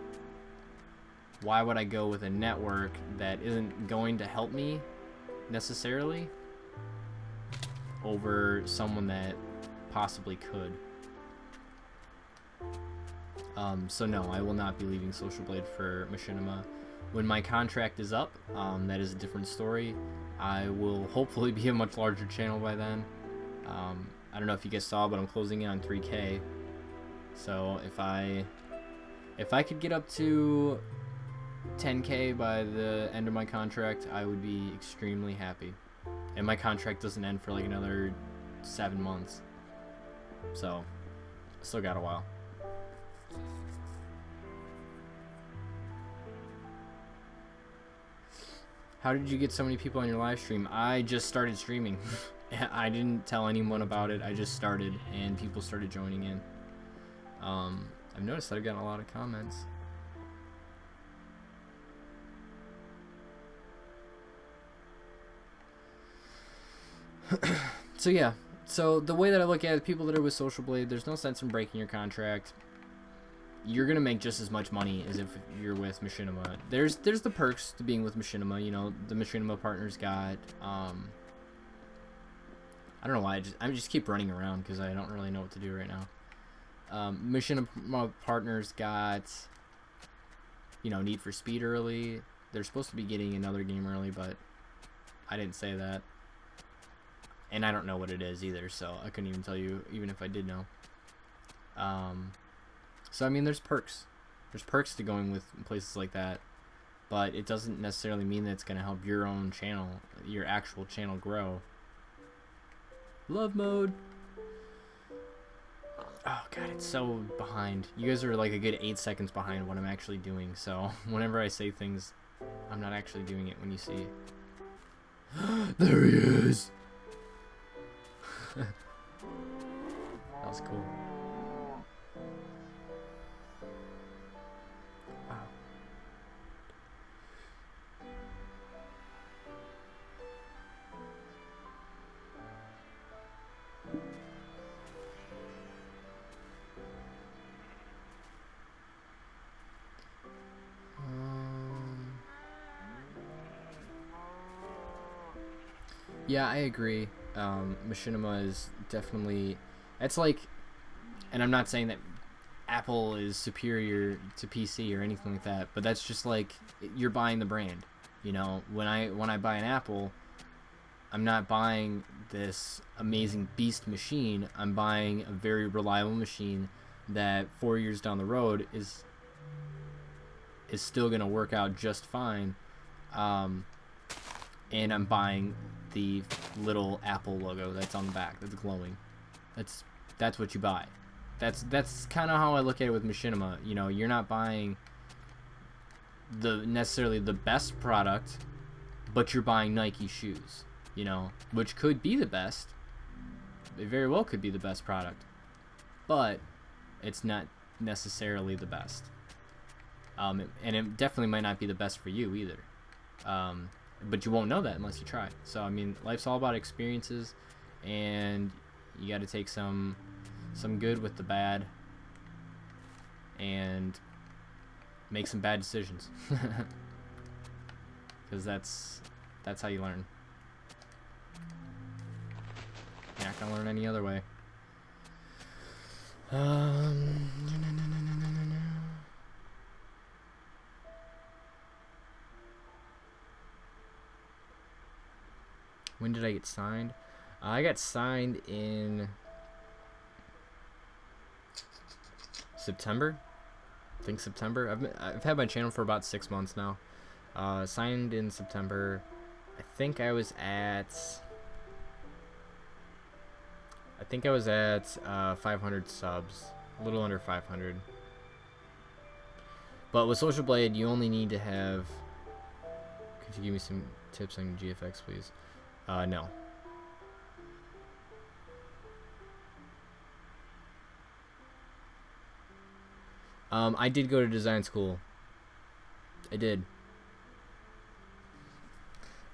would I go with a network that isn't going to help me necessarily over someone that possibly could? So no, I will not be leaving Social Blade for Machinima. When my contract is up, that is a different story. I will hopefully be a much larger channel by then. I don't know if you guys saw, but I'm closing in on 3K. So if I could get up to 10K by the end of my contract, I would be extremely happy. And my contract doesn't end for like another 7 months. So, still got a while. How did you get so many people on your live stream? I just started streaming. I didn't tell anyone about it. I just started, and people started joining in. I've noticed that I've gotten a lot of comments. So yeah, so the way that I look at it, people that are with Social Blade, there's no sense in breaking your contract. You're gonna make just as much money as if you're with Machinima. There's the perks to being with Machinima. You know, the Machinima partners got I don't know why I just keep running around because I don't really know what to do right now. Machinima partners got, you know, Need for Speed early. They're supposed to be getting another game early, but I didn't say that. And I don't know what it is either, so I couldn't even tell you, even if I did know. So, I mean, there's perks. There's perks to going with places like that. but it doesn't necessarily mean that it's going to help your own channel, your actual channel grow. Love mode. Oh god, it's so behind. You guys are like a good 8 seconds behind what I'm actually doing, so whenever I say things, I'm not actually doing it when you see. There he is! That was cool. Wow. Yeah, I agree. Machinima is definitely... It's like... And I'm not saying that Apple is superior to PC or anything like that, but that's just like... You're buying the brand. You know, when I buy an Apple, I'm not buying this amazing beast machine. I'm buying a very reliable machine that 4 years down the road is still going to work out just fine. And I'm buying the little Apple logo that's on the back that's glowing. That's what you buy. That's kind of how I look at it with Machinima. You know, you're not buying necessarily the best product, but you're buying Nike shoes, you know, which could be the best. It very well could be the best product, but it's not necessarily the best. And it definitely might not be the best for you either. But you won't know that unless you try. So I mean, life's all about experiences, and you got to take some good with the bad, and make some bad decisions. Because that's how you learn. You're not gonna learn any other way. When did I get signed? I got signed in September. I think September. I've had my channel for about 6 months now. Signed in September. I think I was at 500 subs, a little under 500. But with Social Blade, you only need to have. Could you give me some tips on GFX, please? No. I did go to design school. I did.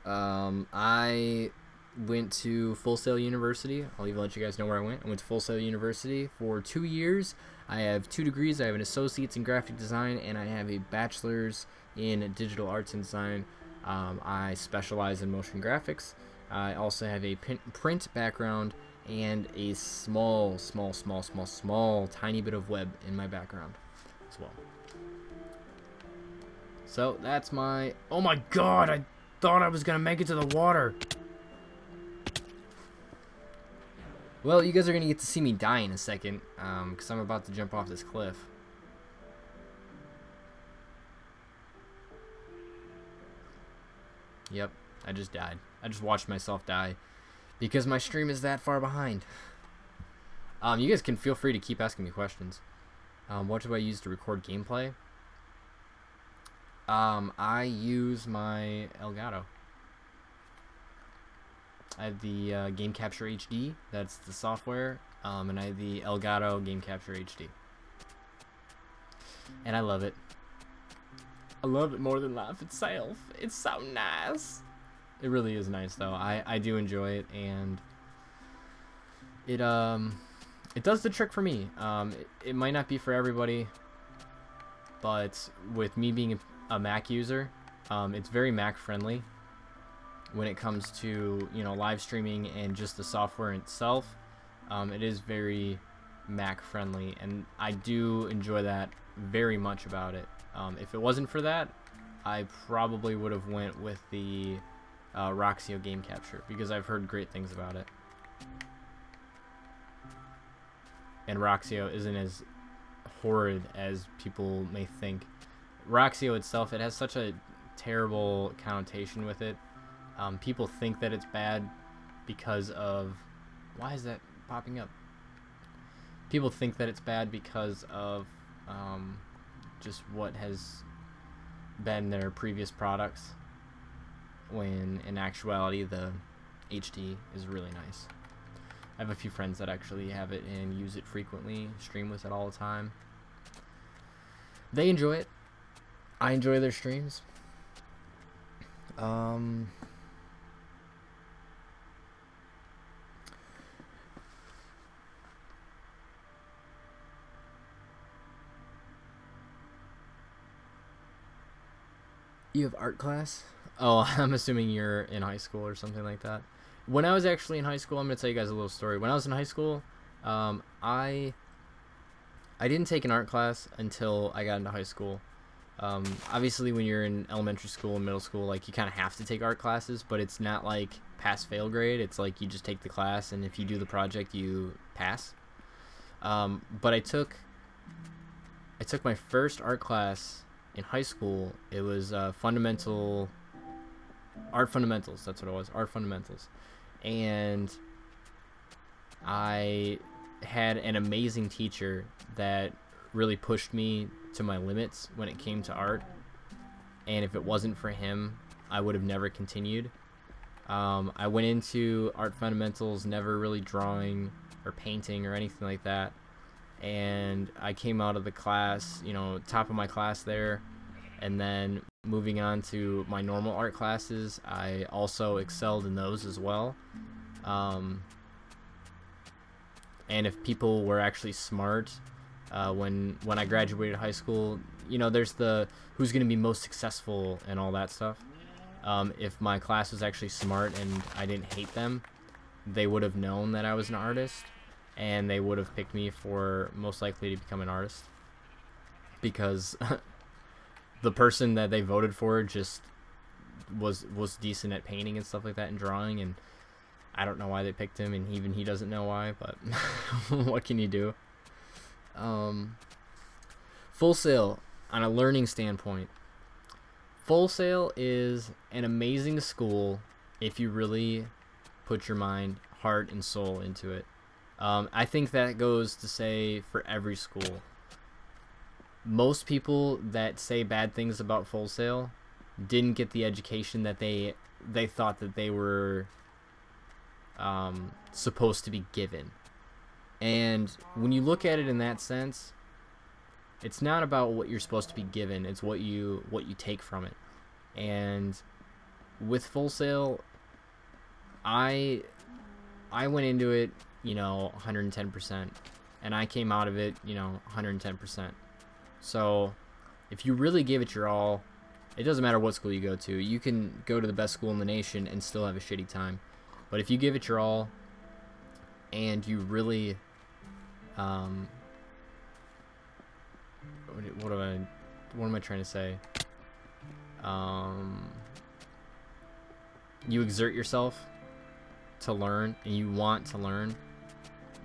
I went to Full Sail University. I'll even let you guys know where I went. I went to Full Sail University for 2 years. I have 2 degrees. I have an associate's in graphic design, and I have a bachelor's in digital arts and design. I specialize in motion graphics. I also have a print background and a small, tiny bit of web in my background as well. So that's my... Oh my god, I thought I was gonna make it to the water. Well, you guys are gonna get to see me die in a second, because I'm about to jump off this cliff. Yep, I just died. I just watched myself die because my stream is that far behind. You guys can feel free to keep asking me questions. What do I use to record gameplay? I use my Elgato. I have the Game Capture HD. That's the software. And I have the Elgato Game Capture HD. And I love it. I love it more than life itself. It's so nice. It really is nice, though. I do enjoy it, and it does the trick for me. It might not be for everybody, but with me being a Mac user, it's very Mac friendly when it comes to, you know, live streaming and just the software itself. It is very Mac friendly, and I do enjoy that very much about it. If it wasn't for that, I probably would have went with the Roxio Game Capture, because I've heard great things about it. And Roxio isn't as horrid as people may think. Roxio itself, it has such a terrible connotation with it. People think that it's bad because of... Why is that popping up? People think that it's bad because of just what has been their previous products, when in actuality the HD is really nice. I have a few friends that actually have it and use it frequently, stream with it all the time. They enjoy it. I enjoy their streams. You have art class? Oh, I'm assuming you're in high school or something like that. When I was actually in high school, I'm going to tell you guys a little story. When I was in high school, I didn't take an art class until I got into high school. Obviously, when you're in elementary school and middle school, like, you kind of have to take art classes, but it's not like pass-fail grade. It's like you just take the class, and if you do the project, you pass. But I took my first art class in high school. It was art fundamentals. That's what it was, art fundamentals. And I had an amazing teacher that really pushed me to my limits when it came to art, and if it wasn't for him, I would have never continued. I went into art fundamentals never really drawing or painting or anything like that, and I came out of the class, top of my class there, and then moving on to my normal art classes, I also excelled in those as well. And if people were actually smart, when I graduated high school, there's the who's going to be most successful and all that stuff. If my class was actually smart and I didn't hate them, they would have known that I was an artist, and they would have picked me for most likely to become an artist, because the person that they voted for just was decent at painting and stuff like that and drawing, and I don't know why they picked him, and even he doesn't know why, but what can you do? Full Sail, on a learning standpoint, Full Sail is an amazing school if you really put your mind, heart, and soul into it. I think that goes to say for every school. Most people that say bad things about Full Sail didn't get the education that they thought that they were supposed to be given. And when you look at it in that sense, it's not about what you're supposed to be given, it's what you take from it. And with Full Sail, I went into it, 110%, and I came out of it, 110%. So if you really give it your all, it doesn't matter what school you go to. You can go to the best school in the nation and still have a shitty time. But if you give it your all and you really what am I trying to say? You exert yourself to learn, and you want to learn,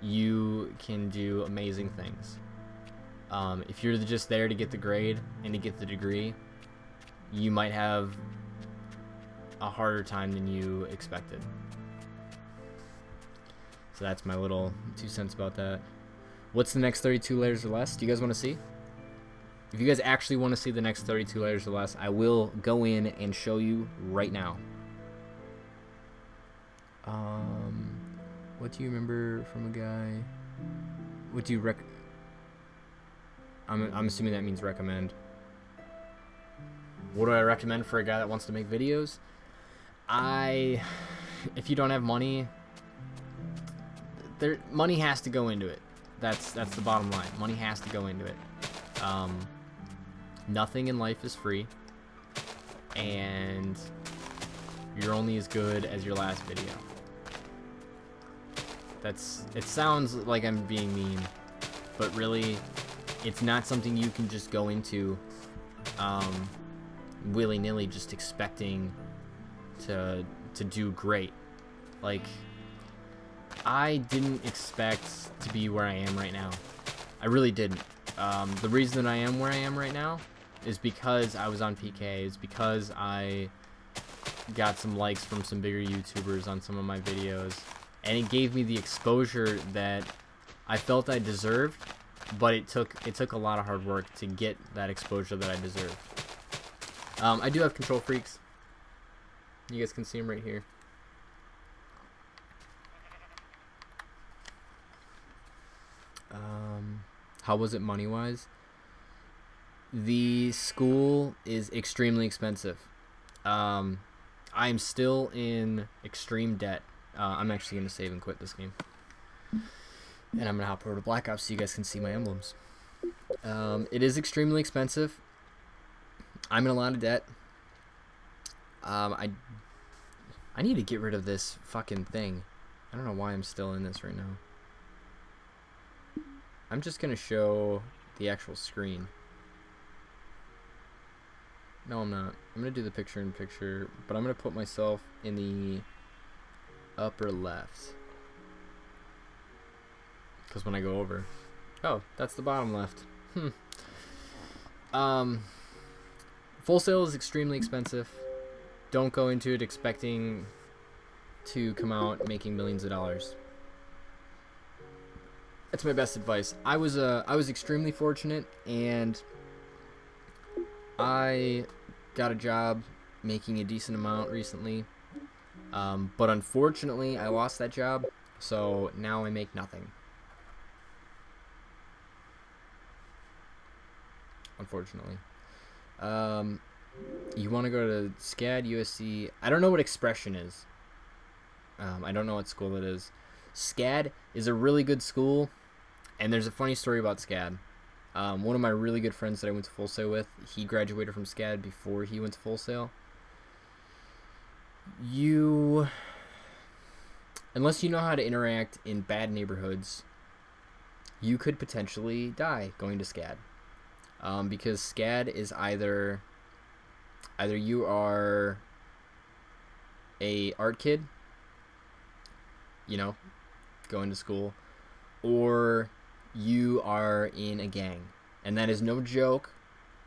you can do amazing things. If you're just there to get the grade and to get the degree, you might have a harder time than you expected. So that's my little 2 cents about that. What's the next 32 layers or less? Do you guys want to see? If you guys actually want to see the next 32 layers or less, I will go in and show you right now. What do you remember from a guy? What do you I'm assuming that means recommend. What do I recommend for a guy that wants to make videos? If you don't have money, money has to go into it. That's the bottom line. Money has to go into it. Nothing in life is free, and you're only as good as your last video. It sounds like I'm being mean, but really, it's not something you can just go into willy-nilly, just expecting to do great. Like, I didn't expect to be where I am right now. I really didn't. The reason that I am where I am right now is because I was on PK. It's because I got some likes from some bigger YouTubers on some of my videos, and it gave me the exposure that I felt I deserved, but it took a lot of hard work to get that exposure that I deserved. I do have control freaks. You guys can see them right here. How was it money-wise? The school is extremely expensive. I'm still in extreme debt. I'm actually going to save and quit this game. And I'm going to hop over to Black Ops so you guys can see my emblems. It is extremely expensive. I'm in a lot of debt. I need to get rid of this fucking thing. I don't know why I'm still in this right now. I'm just going to show the actual screen. No, I'm not. I'm going to do the picture-in-picture, but I'm going to put myself in the upper left. Because when I go over... Oh, that's the bottom left. Full Sail is extremely expensive. Don't go into it expecting to come out making millions of dollars. That's my best advice. I was extremely fortunate, and I got a job making a decent amount recently. But unfortunately, I lost that job, so now I make nothing. Unfortunately. You want to go to SCAD, USC. I don't know what Expression is. I don't know what school it is. SCAD is a really good school, and there's a funny story about SCAD. One of my really good friends that I went to Full Sail with, he graduated from SCAD before he went to Full Sail. Unless you know how to interact in bad neighborhoods, you could potentially die going to SCAD. Because SCAD is either you are a art kid, you know, going to school, or you are in a gang. And that is no joke,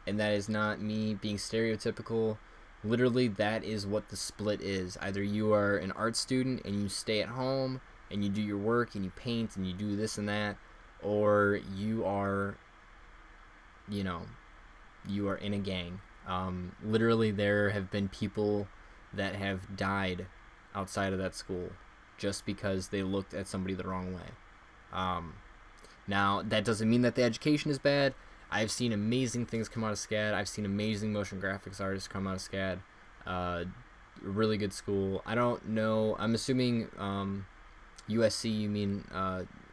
and that is not me being stereotypical. Literally, that is what the split is. Either you are an art student and you stay at home and you do your work and you paint and you do this and that, or you are, you know, you are in a gang. Literally, there have been people that have died outside of that school just because they looked at somebody the wrong way. Now, that doesn't mean that the education is bad. I've seen amazing things come out of SCAD. I've seen amazing motion graphics artists come out of SCAD. Really good school. I don't know. I'm assuming USC, you mean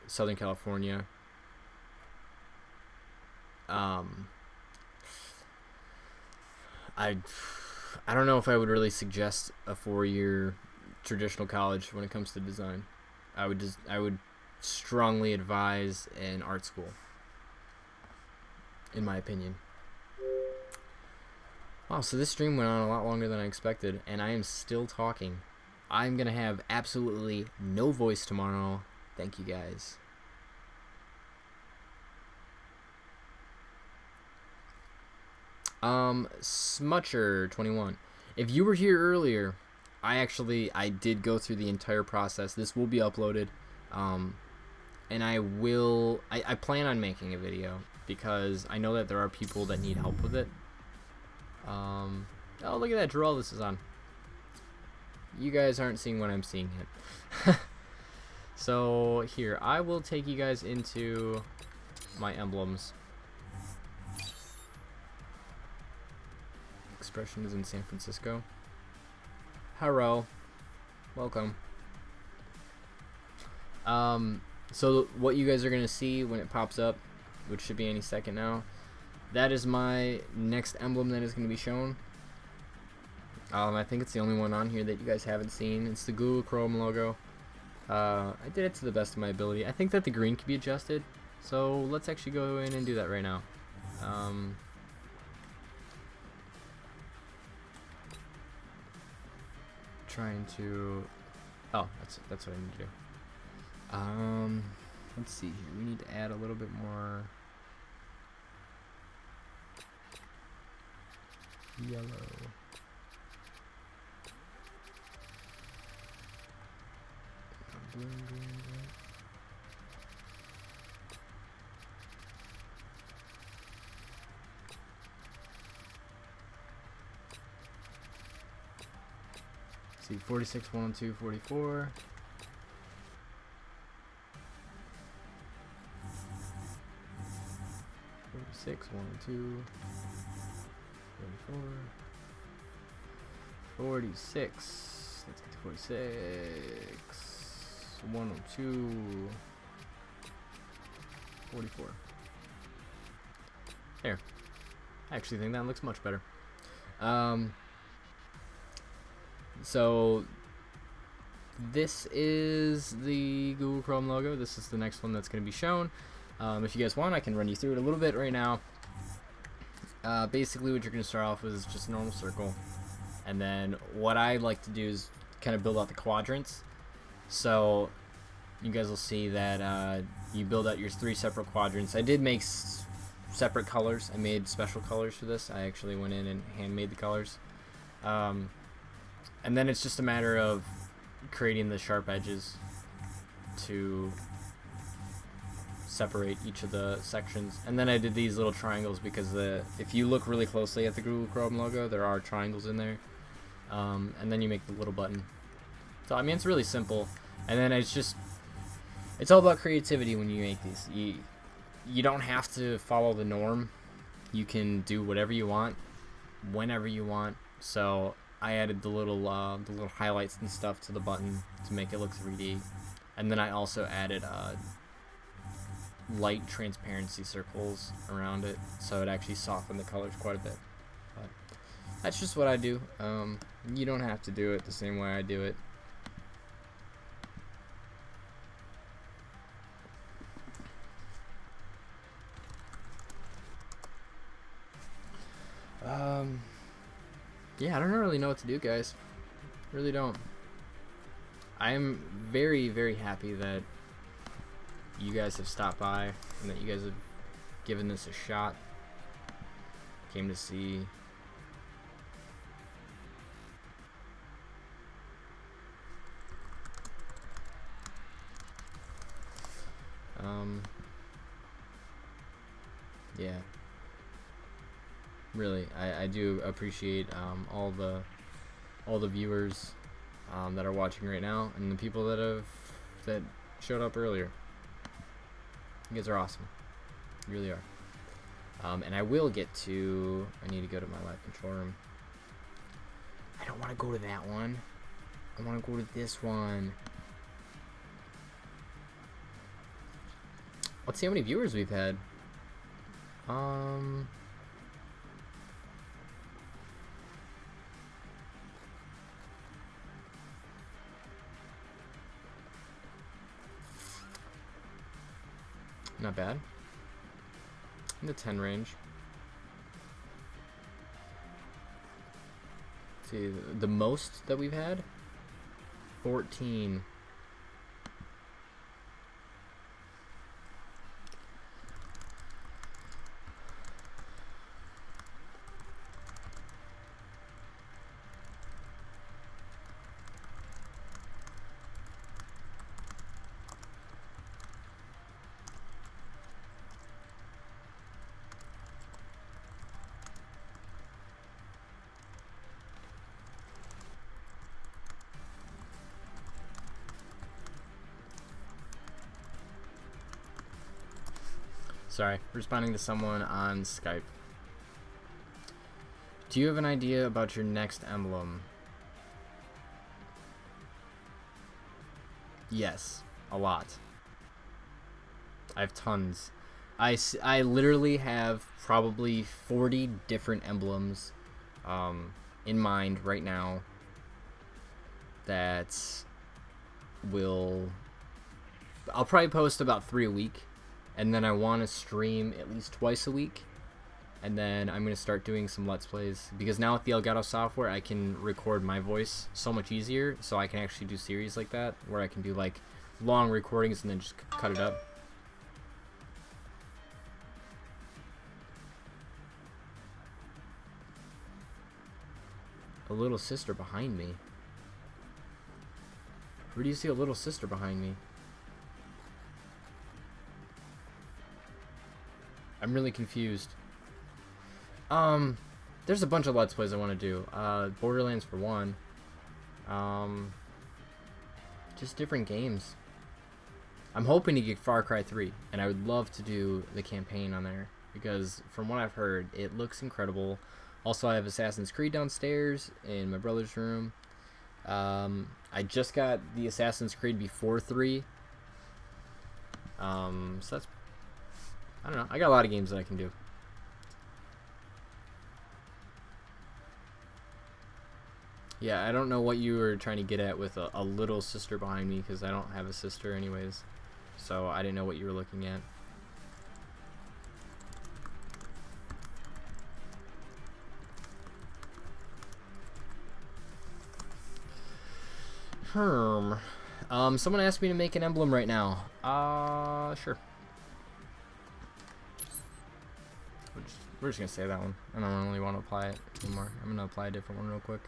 Southern California. I don't know if I would really suggest a 4-year traditional college when it comes to design. I would strongly advise an art school, in my opinion. Wow, so this stream went on a lot longer than I expected, and I am still talking. I'm gonna have absolutely no voice tomorrow. Thank you guys. Smutcher21. If you were here earlier, I did go through the entire process. This will be uploaded. And I plan on making a video because I know that there are people that need help with it. Oh, look at that draw this is on. You guys aren't seeing what I'm seeing yet. So here, I will take you guys into my emblems. Expression is in San Francisco. Hello. Welcome. So what you guys are gonna see when it pops up, which should be any second now, that is my next emblem that is gonna be shown. I think it's the only one on here that you guys haven't seen. It's the Google Chrome logo. I did it to the best of my ability. I think that the green can be adjusted, so let's actually go in and do that right now. Trying to... Oh, that's what I need to do. Let's see here. We need to add a little bit more. Yellow. Blue, green, white. See, 46, 102, 44. 46, 102, 44. 46. Let's get to 46. 102. 44. There. I actually think that looks much better. So this is the Google Chrome logo. This is the next one that's going to be shown. If you guys want, I can run you through it a little bit right now. Basically, what you're going to start off with is just a normal circle. And then what I like to do is kind of build out the quadrants. So you guys will see that you build out your 3 separate quadrants. I did make separate colors. I made special colors for this. I actually went in and handmade the colors. And then it's just a matter of creating the sharp edges to separate each of the sections. And then I did these little triangles because if you look really closely at the Google Chrome logo, there are triangles in there. And then you make the little button. So I mean, it's really simple. And then it's all about creativity when you make these. You don't have to follow the norm. You can do whatever you want, whenever you want. So I added the little highlights and stuff to the button to make it look 3D. And then I also added light transparency circles around it, so it actually softened the colors quite a bit. But that's just what I do. You don't have to do it the same way I do it. Yeah, I don't really know what to do, guys. Really don't. I'm very, very happy that you guys have stopped by and that you guys have given this a shot. Came to see. Yeah. Really, I do appreciate all the viewers that are watching right now, and the people that showed up earlier. You guys are awesome. You really are. And I will get to... I need to go to my live control room. I don't want to go to that one. I want to go to this one. Let's see how many viewers we've had. Not bad. In the 10 range. See, the most that we've had? 14. Sorry, responding to someone on Skype. Do you have an idea about your next emblem? Yes, a lot. I have tons. I literally have probably 40 different emblems in mind right now that I'll probably post about 3 a week. And then I want to stream at least twice a week. And then I'm going to start doing some Let's Plays. Because now with the Elgato software, I can record my voice so much easier. So I can actually do series like that, where I can do like long recordings and then just cut it up. a little sister behind me? Where do you see a little sister behind me? I'm really confused. There's a bunch of Let's Plays I want to do. Borderlands for one. Just different games. I'm hoping to get Far Cry 3, and I would love to do the campaign on there, because from what I've heard, it looks incredible. Also, I have Assassin's Creed downstairs in my brother's room. I just got the Assassin's Creed before 3. So that's... I don't know. I got a lot of games that I can do. Yeah, I don't know what you were trying to get at with a little sister behind me, because I don't have a sister anyways. So I didn't know what you were looking at. Someone asked me to make an emblem right now. Sure. We're just gonna say that one. I don't really want to apply it anymore. I'm gonna apply a different one real quick.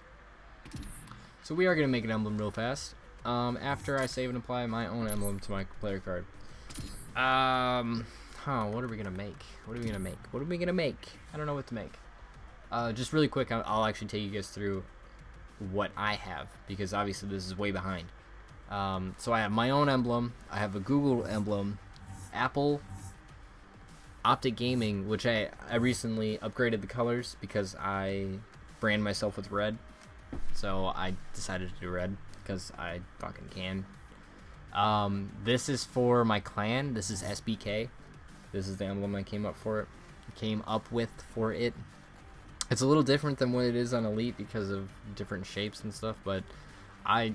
So we are gonna make an emblem real fast. After I save and apply my own emblem to my player card. What are we gonna make? What are we gonna make? I don't know what to make. Just really quick, I'll actually take you guys through what I have, because obviously this is way behind. So I have my own emblem. I have a Google emblem, Apple, Optic Gaming, which I recently upgraded the colors because I brand myself with red. So I decided to do red because I fucking can. This is for my clan. This is SBK. This is the emblem I came up with for it. It's a little different than what it is on Elite because of different shapes and stuff, but I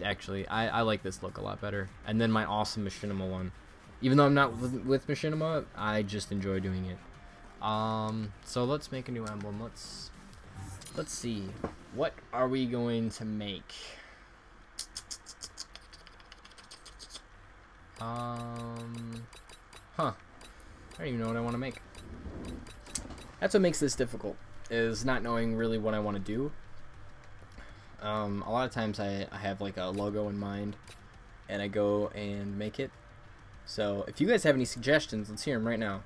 like this look a lot better. And then my awesome Machinima one. Even though I'm not with Machinima, I just enjoy doing it. So let's make a new emblem. Let's see. What are we going to make? I don't even know what I want to make. That's what makes this difficult, is not knowing really what I want to do. A lot of times I have like a logo in mind, and I go and make it. So if you guys have any suggestions, let's hear them right now.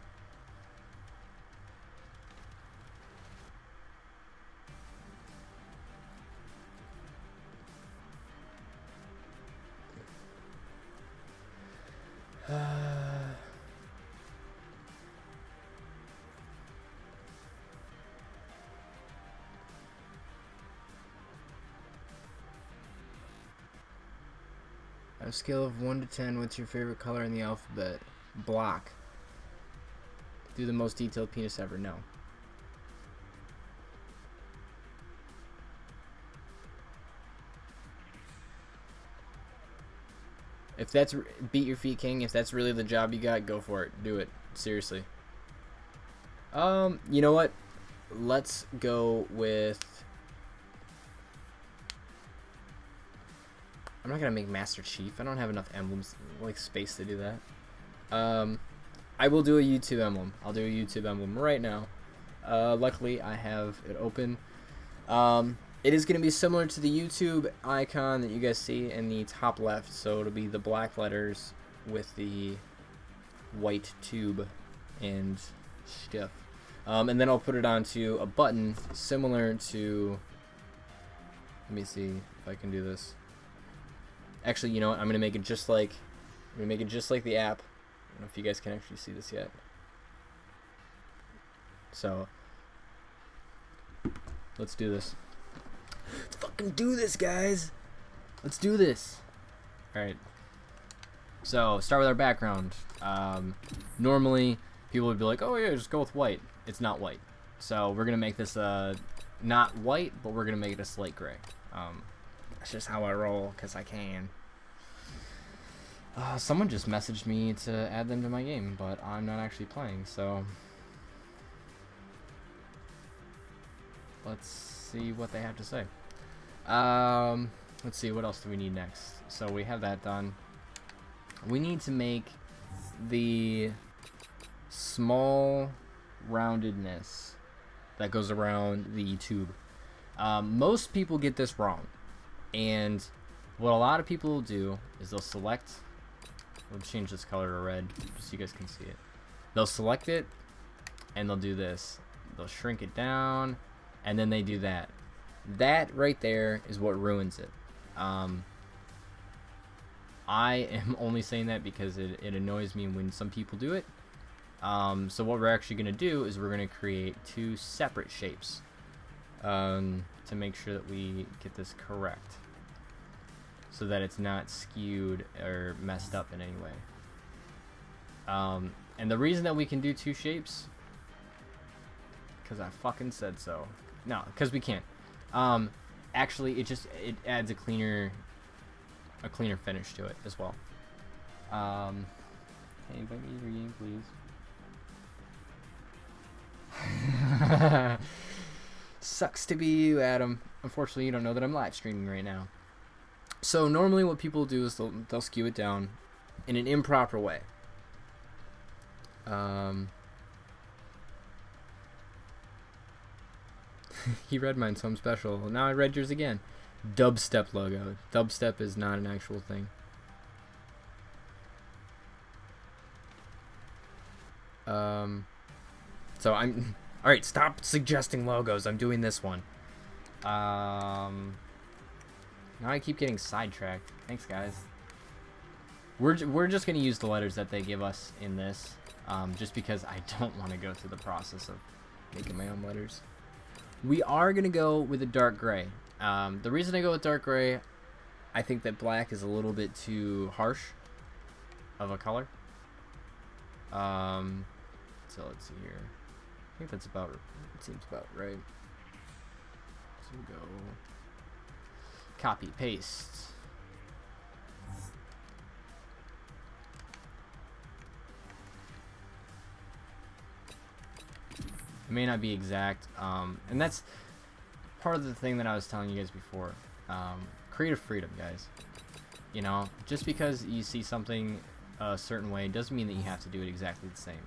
On a scale of 1 to 10, what's your favorite color in the alphabet? Black. Do the most detailed penis ever? No. If that's beat your feet, King. If that's really the job you got, go for it. Do it. Seriously. You know what? Let's go with... I'm not gonna make Master Chief. I don't have enough emblems, like space to do that. I will do a YouTube emblem. I'll do a YouTube emblem right now. Luckily, I have it open. It is gonna be similar to the YouTube icon that you guys see in the top left. So it'll be the black letters with the white tube and stuff. And then I'll put it onto a button similar to... Let me see if I can do this. Actually, you know what? I'm gonna make it just like the app. I don't know if you guys can actually see this yet. So let's do this. Let's fucking do this, guys. Let's do this. All right. So start with our background. Normally, people would be like, "Oh yeah, just go with white." It's not white. So we're gonna make this not white, but we're gonna make it a slate gray. That's just how I roll, because I can. Someone just messaged me to add them to my game, but I'm not actually playing, so... Let's see what they have to say. Let's see, what else do we need next? So we have that done. We need to make the small roundedness that goes around the tube. Most people get this wrong, and what a lot of people will do is they'll select. We'll change this color to red just so you guys can see it. They'll select it, and they'll do this. They'll shrink it down, and then they do that. That right there is what ruins it. I am only saying that because it annoys me when some people do it. So what we're actually going to do is we're going to create two separate shapes to make sure that we get this correct, so that it's not skewed or messed up in any way. And the reason that we can do two shapes, because I fucking said so. No, because we can't. Actually, it adds a cleaner finish to it as well. Hey, invite me to your game, please. Sucks to be you, Adam. Unfortunately, you don't know that I'm live streaming right now. So normally what people do is they'll skew it down in an improper way. He read mine, so I'm special. Well, now I read yours again. Dubstep logo. Dubstep is not an actual thing. So I'm... Alright, stop suggesting logos. I'm doing this one. Now I keep getting sidetracked. Thanks, guys. We're just going to use the letters that they give us in this. Just because I don't want to go through the process of making my own letters. We are going to go with a dark gray. The reason I go with dark gray, I think that black is a little bit too harsh of a color. So let's see here. I think that's about, it seems about right. So we'll go copy, paste. It may not be exact, and that's part of the thing that I was telling you guys before. Creative freedom, guys. You know, just because you see something a certain way doesn't mean that you have to do it exactly the same.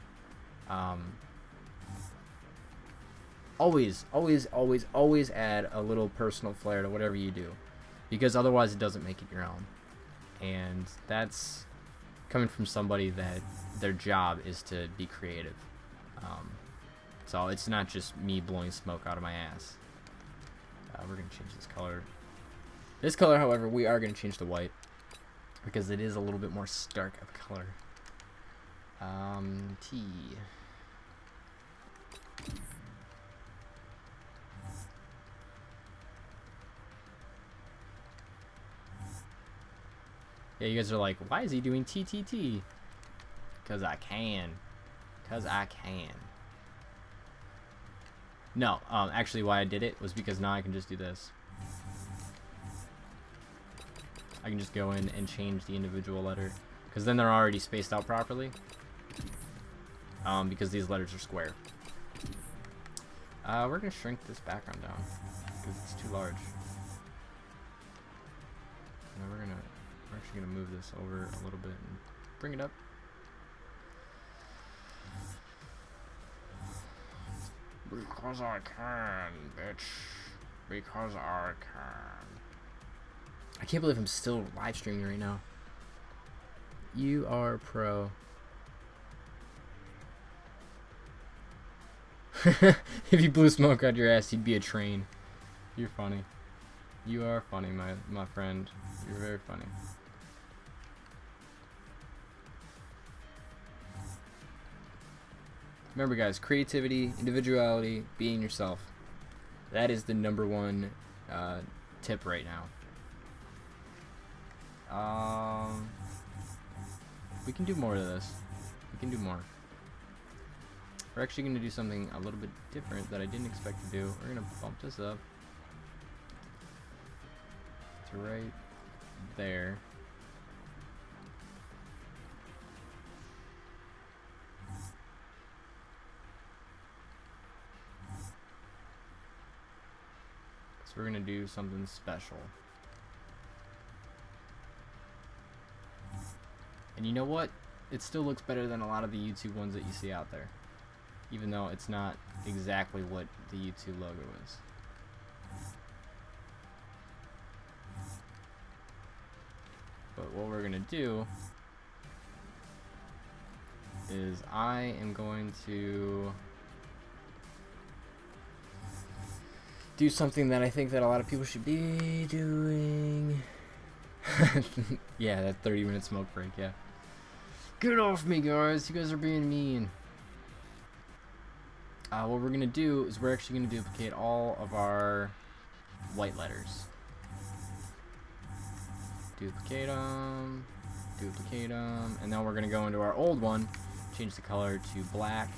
Always add a little personal flair to whatever you do, because otherwise it doesn't make it your own. And that's coming from somebody that their job is to be creative. So it's not just me blowing smoke out of my ass. We're going to change this color. This color, however, we are going to change to white, because it is a little bit more stark of color. T. Yeah, you guys are like, why is he doing TTT? Because I can. Because I can. No, actually why I did it was because now I can just do this. I can just go in and change the individual letter, because then they're already spaced out properly. Because these letters are square. We're going to shrink this background down, because it's too large. Now we're actually going to move this over a little bit and bring it up. Because I can, bitch. Because I can. I can't believe I'm still live streaming right now. You are pro. If you blew smoke out your ass, you'd be a train. You're funny. You are funny, my friend. You're very funny. Remember, guys, creativity, individuality, being yourself. That is the #1 tip right now. We can do more of this. We can do more. We're actually going to do something a little bit different that I didn't expect to do. We're going to bump this up to right there. So we're going to do something special. And you know what? It still looks better than a lot of the YouTube ones that you see out there, even though it's not exactly what the YouTube logo is. But what we're gonna do is I am going to do something that I think that a lot of people should be doing. Yeah, that 30-minute smoke break, yeah. Get off me, guys. You guys are being mean. What we're going to do is we're actually going to duplicate all of our white letters. Duplicate them. Duplicate them. And now we're going to go into our old one, change the color to black.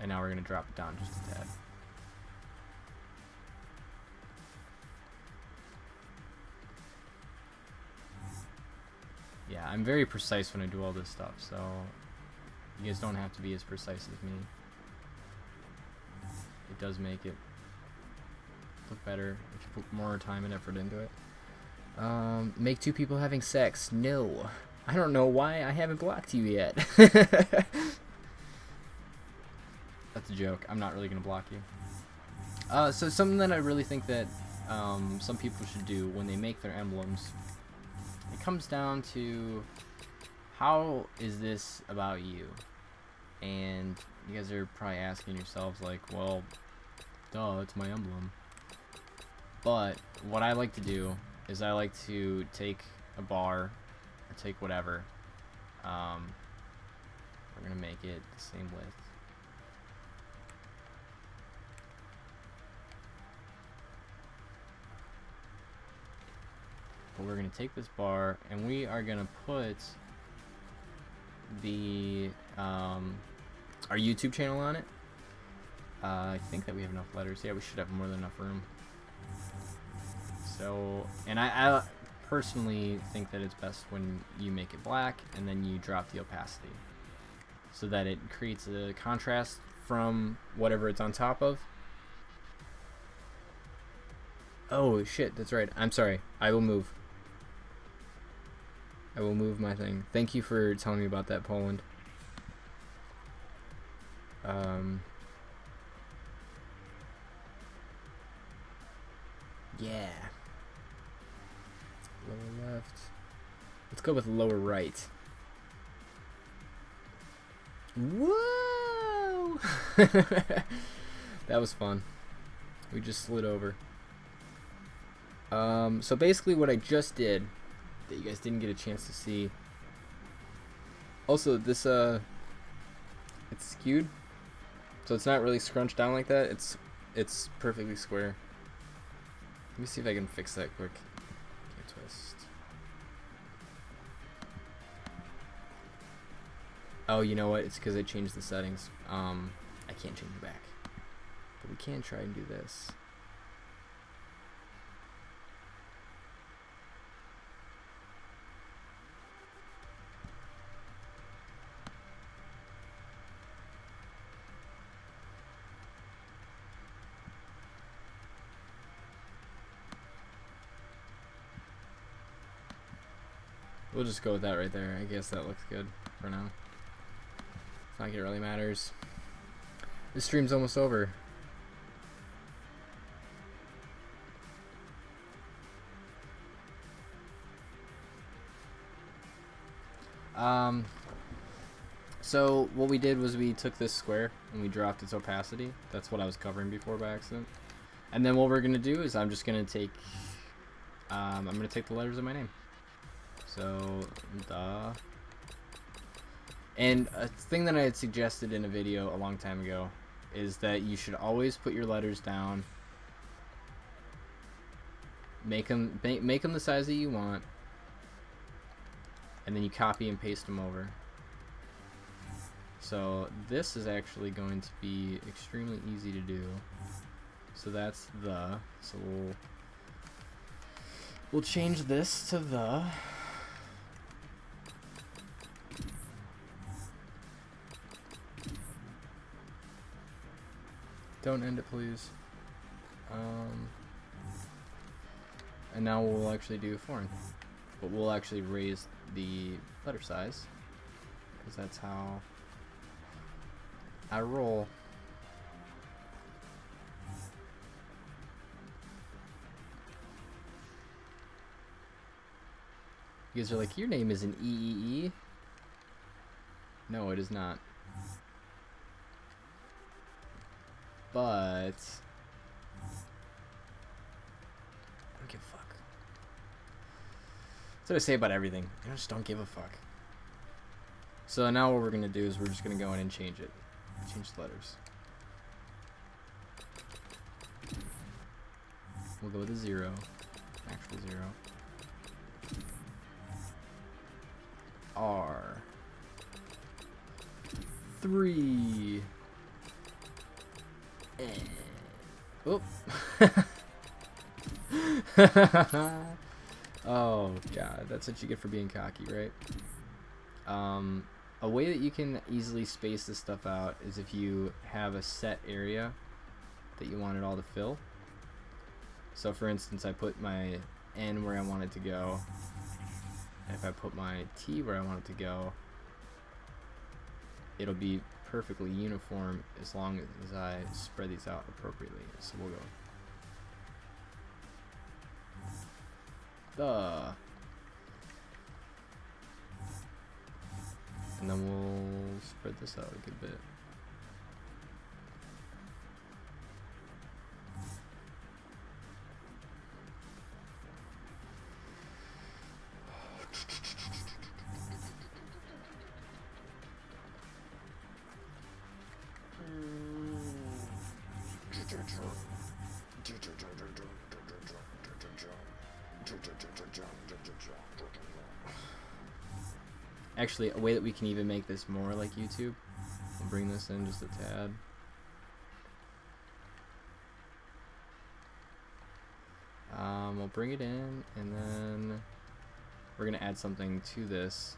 And now we're going to drop it down just a tad. Yeah, I'm very precise when I do all this stuff, so you guys don't have to be as precise as me. It does make it look better if you put more time and effort into it. Make two people having sex. No. I don't know why I haven't blocked you yet. That's a joke. I'm not really going to block you. So something that I really think that some people should do when they make their emblems, it comes down to how is this about you? And you guys are probably asking yourselves like, well, duh, it's my emblem. But what I like to do is I like to take a bar or take whatever. We're going to make it the same width. But we're going to take this bar and we are going to put the our YouTube channel on it. I think that we have enough letters. Yeah, we should have more than enough room. So, and I personally think that it's best when you make it black and then you drop the opacity so that it creates a contrast from whatever it's on top of. Oh shit, that's right. I'm sorry. I will move. I will move my thing. Thank you for telling me about that, Poland. Yeah. Lower left. Let's go with lower right. Whoa! That was fun. We just slid over. So basically what I just did that you guys didn't get a chance to see. Also, this it's skewed, so it's not really scrunched down like that. It's perfectly square. Let me see if I can fix that quick. Okay, twist. Oh, you know what? It's because I changed the settings. I can't change it back, but we can try and do this. We'll just go with that right there. I guess that looks good for now. It's not like it really matters. This stream's almost over. So what we did was we took this square and we dropped its opacity. That's what I was covering before by accident. And then what we're gonna do is I'm just gonna take I'm gonna take the letters of my name. So, the. And a thing that I had suggested in a video a long time ago is that you should always put your letters down. Make them the size that you want. And then you copy and paste them over. So, this is actually going to be extremely easy to do. So that's the. So we'll change this to the. Don't end it, please. And now we'll actually do foreign. But we'll actually raise the letter size. Because that's how I roll. You guys are like, your name is an EEE. No, it is not. But I don't give a fuck. That's what I say about everything. I just don't give a fuck. So now what we're gonna do is we're just gonna go in and change it. Change the letters. We'll go with a 0. Actual 0. R. 3. Oh. Oh god, that's what you get for being cocky, right? A way that you can easily space this stuff out is if you have a set area that you want it all to fill. So for instance, I put my N where I want it to go. If I put my T where I want it to go, it'll be perfectly uniform as long as I spread these out appropriately. So we'll go and then we'll spread this out a good bit. Actually, a way that we can even make this more like YouTube, we'll bring this in just a tad. We'll bring it in, and then we're gonna add something to this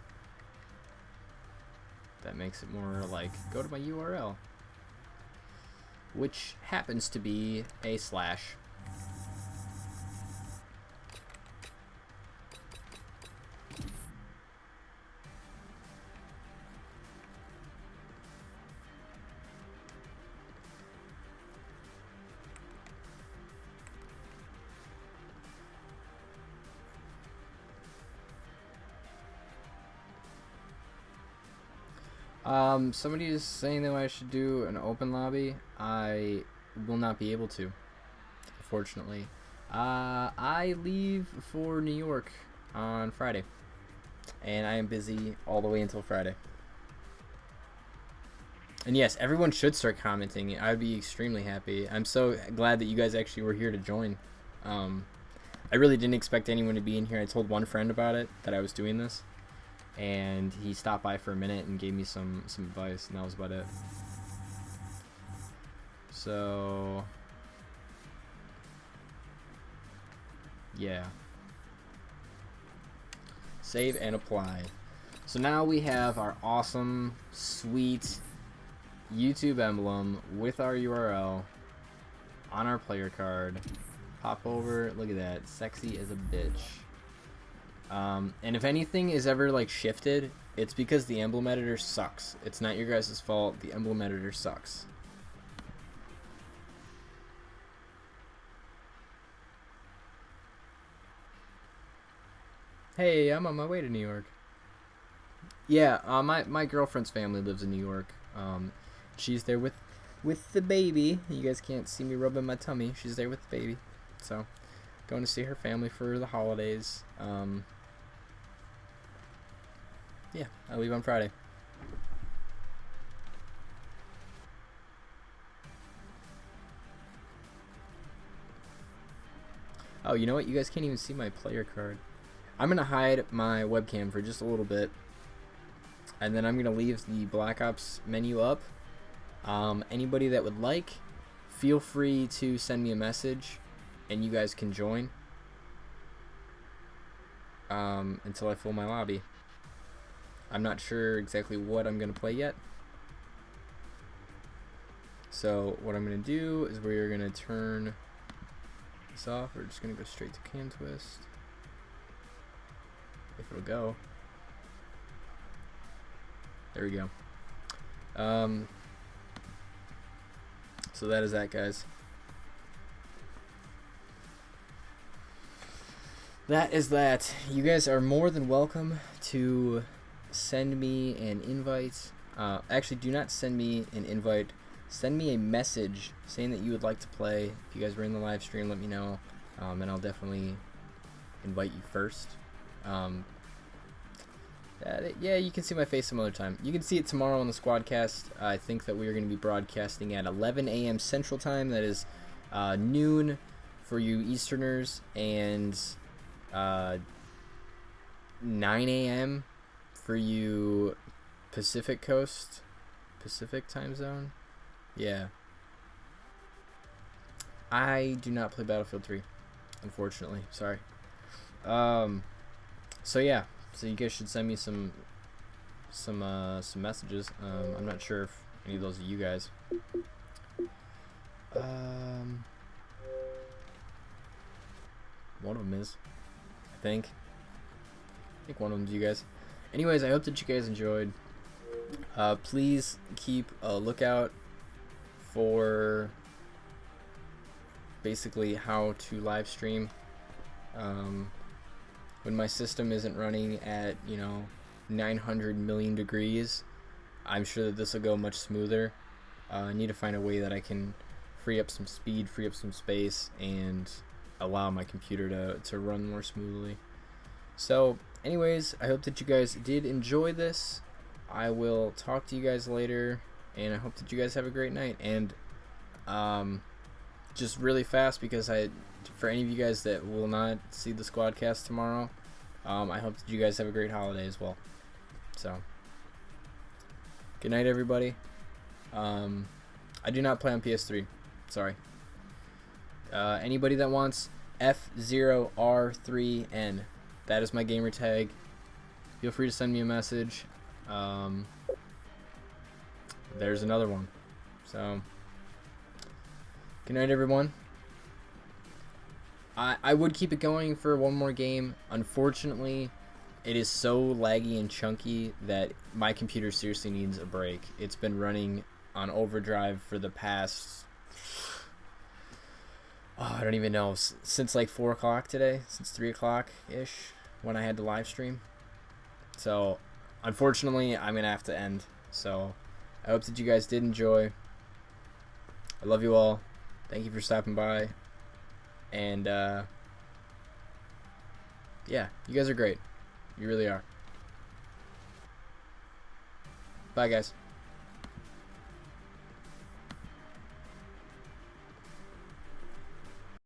that makes it more like, go to my URL, which happens to be a slash. Somebody is saying that I should do an open lobby. I will not be able to, unfortunately. I leave for New York on Friday, and I am busy all the way until Friday. And yes, everyone should start commenting. I'd be extremely happy. I'm so glad that you guys actually were here to join. I really didn't expect anyone to be in here. I told one friend about it, that I was doing this, and he stopped by for a minute and gave me some advice, and that was about it. So yeah, save and apply. So now we have our awesome, sweet YouTube emblem with our URL on our player card. Pop over, look at that, sexy as a bitch. And if anything is ever like shifted, it's because the emblem editor sucks. It's not your guys' fault. The emblem editor sucks. Hey, I'm on my way to New York. Yeah, my girlfriend's family lives in New York. She's there with the baby. You guys can't see me rubbing my tummy. She's there with the baby. So, going to see her family for the holidays. Yeah, I leave on Friday. Oh, you know what? You guys can't even see my player card. I'm going to hide my webcam for just a little bit, and then I'm going to leave the Black Ops menu up. Anybody that would like, feel free to send me a message, and you guys can join until I fill my lobby. I'm not sure exactly what I'm going to play yet. So what I'm going to do is we're going to turn this off. We're just going to go straight to Cam Twist. If it'll go. There we go. So that is that, guys. that is that. You guys are more than welcome to send me an invite. Actually, do not send me an invite. Send me a message saying that you would like to play. If you guys were in the live stream, let me know, and I'll definitely invite you first. Yeah, you can see my face some other time. You can see it tomorrow on the Squadcast. I think that we are going to be broadcasting at 11 a.m. Central Time. That is noon for you Easterners, and 9 a.m. for you Pacific Coast, Pacific Time Zone. Yeah. I do not play Battlefield 3, unfortunately. Sorry. So yeah. So you guys should send me some messages. I'm not sure if any of those are you guys. One of them is, I think one of them is you guys. Anyways, I hope that you guys enjoyed. Please keep a lookout for basically how to live stream. When my system isn't running at 900 million degrees, I'm sure that this will go much smoother. I need to find a way that I can free up some speed, free up some space, and allow my computer to run more smoothly. So anyways, I hope that you guys did enjoy this. I will talk to you guys later, and I hope that you guys have a great night. And just really fast, because for any of you guys that will not see the Squadcast tomorrow, I hope that you guys have a great holiday as well. So, good night, everybody. I do not play on PS3. Sorry. Anybody that wants F0R3N, that is my gamer tag. Feel free to send me a message. There's another one. So, good night, everyone. I would keep it going for one more game. Unfortunately, it is so laggy and chunky that my computer seriously needs a break. It's been running on overdrive for the past, I don't even know, since like 4 o'clock today, since 3 o'clock-ish, when I had to live stream. So, unfortunately, I'm going to have to end. So, I hope that you guys did enjoy. I love you all. Thank you for stopping by. And, yeah, you guys are great. You really are. Bye, guys.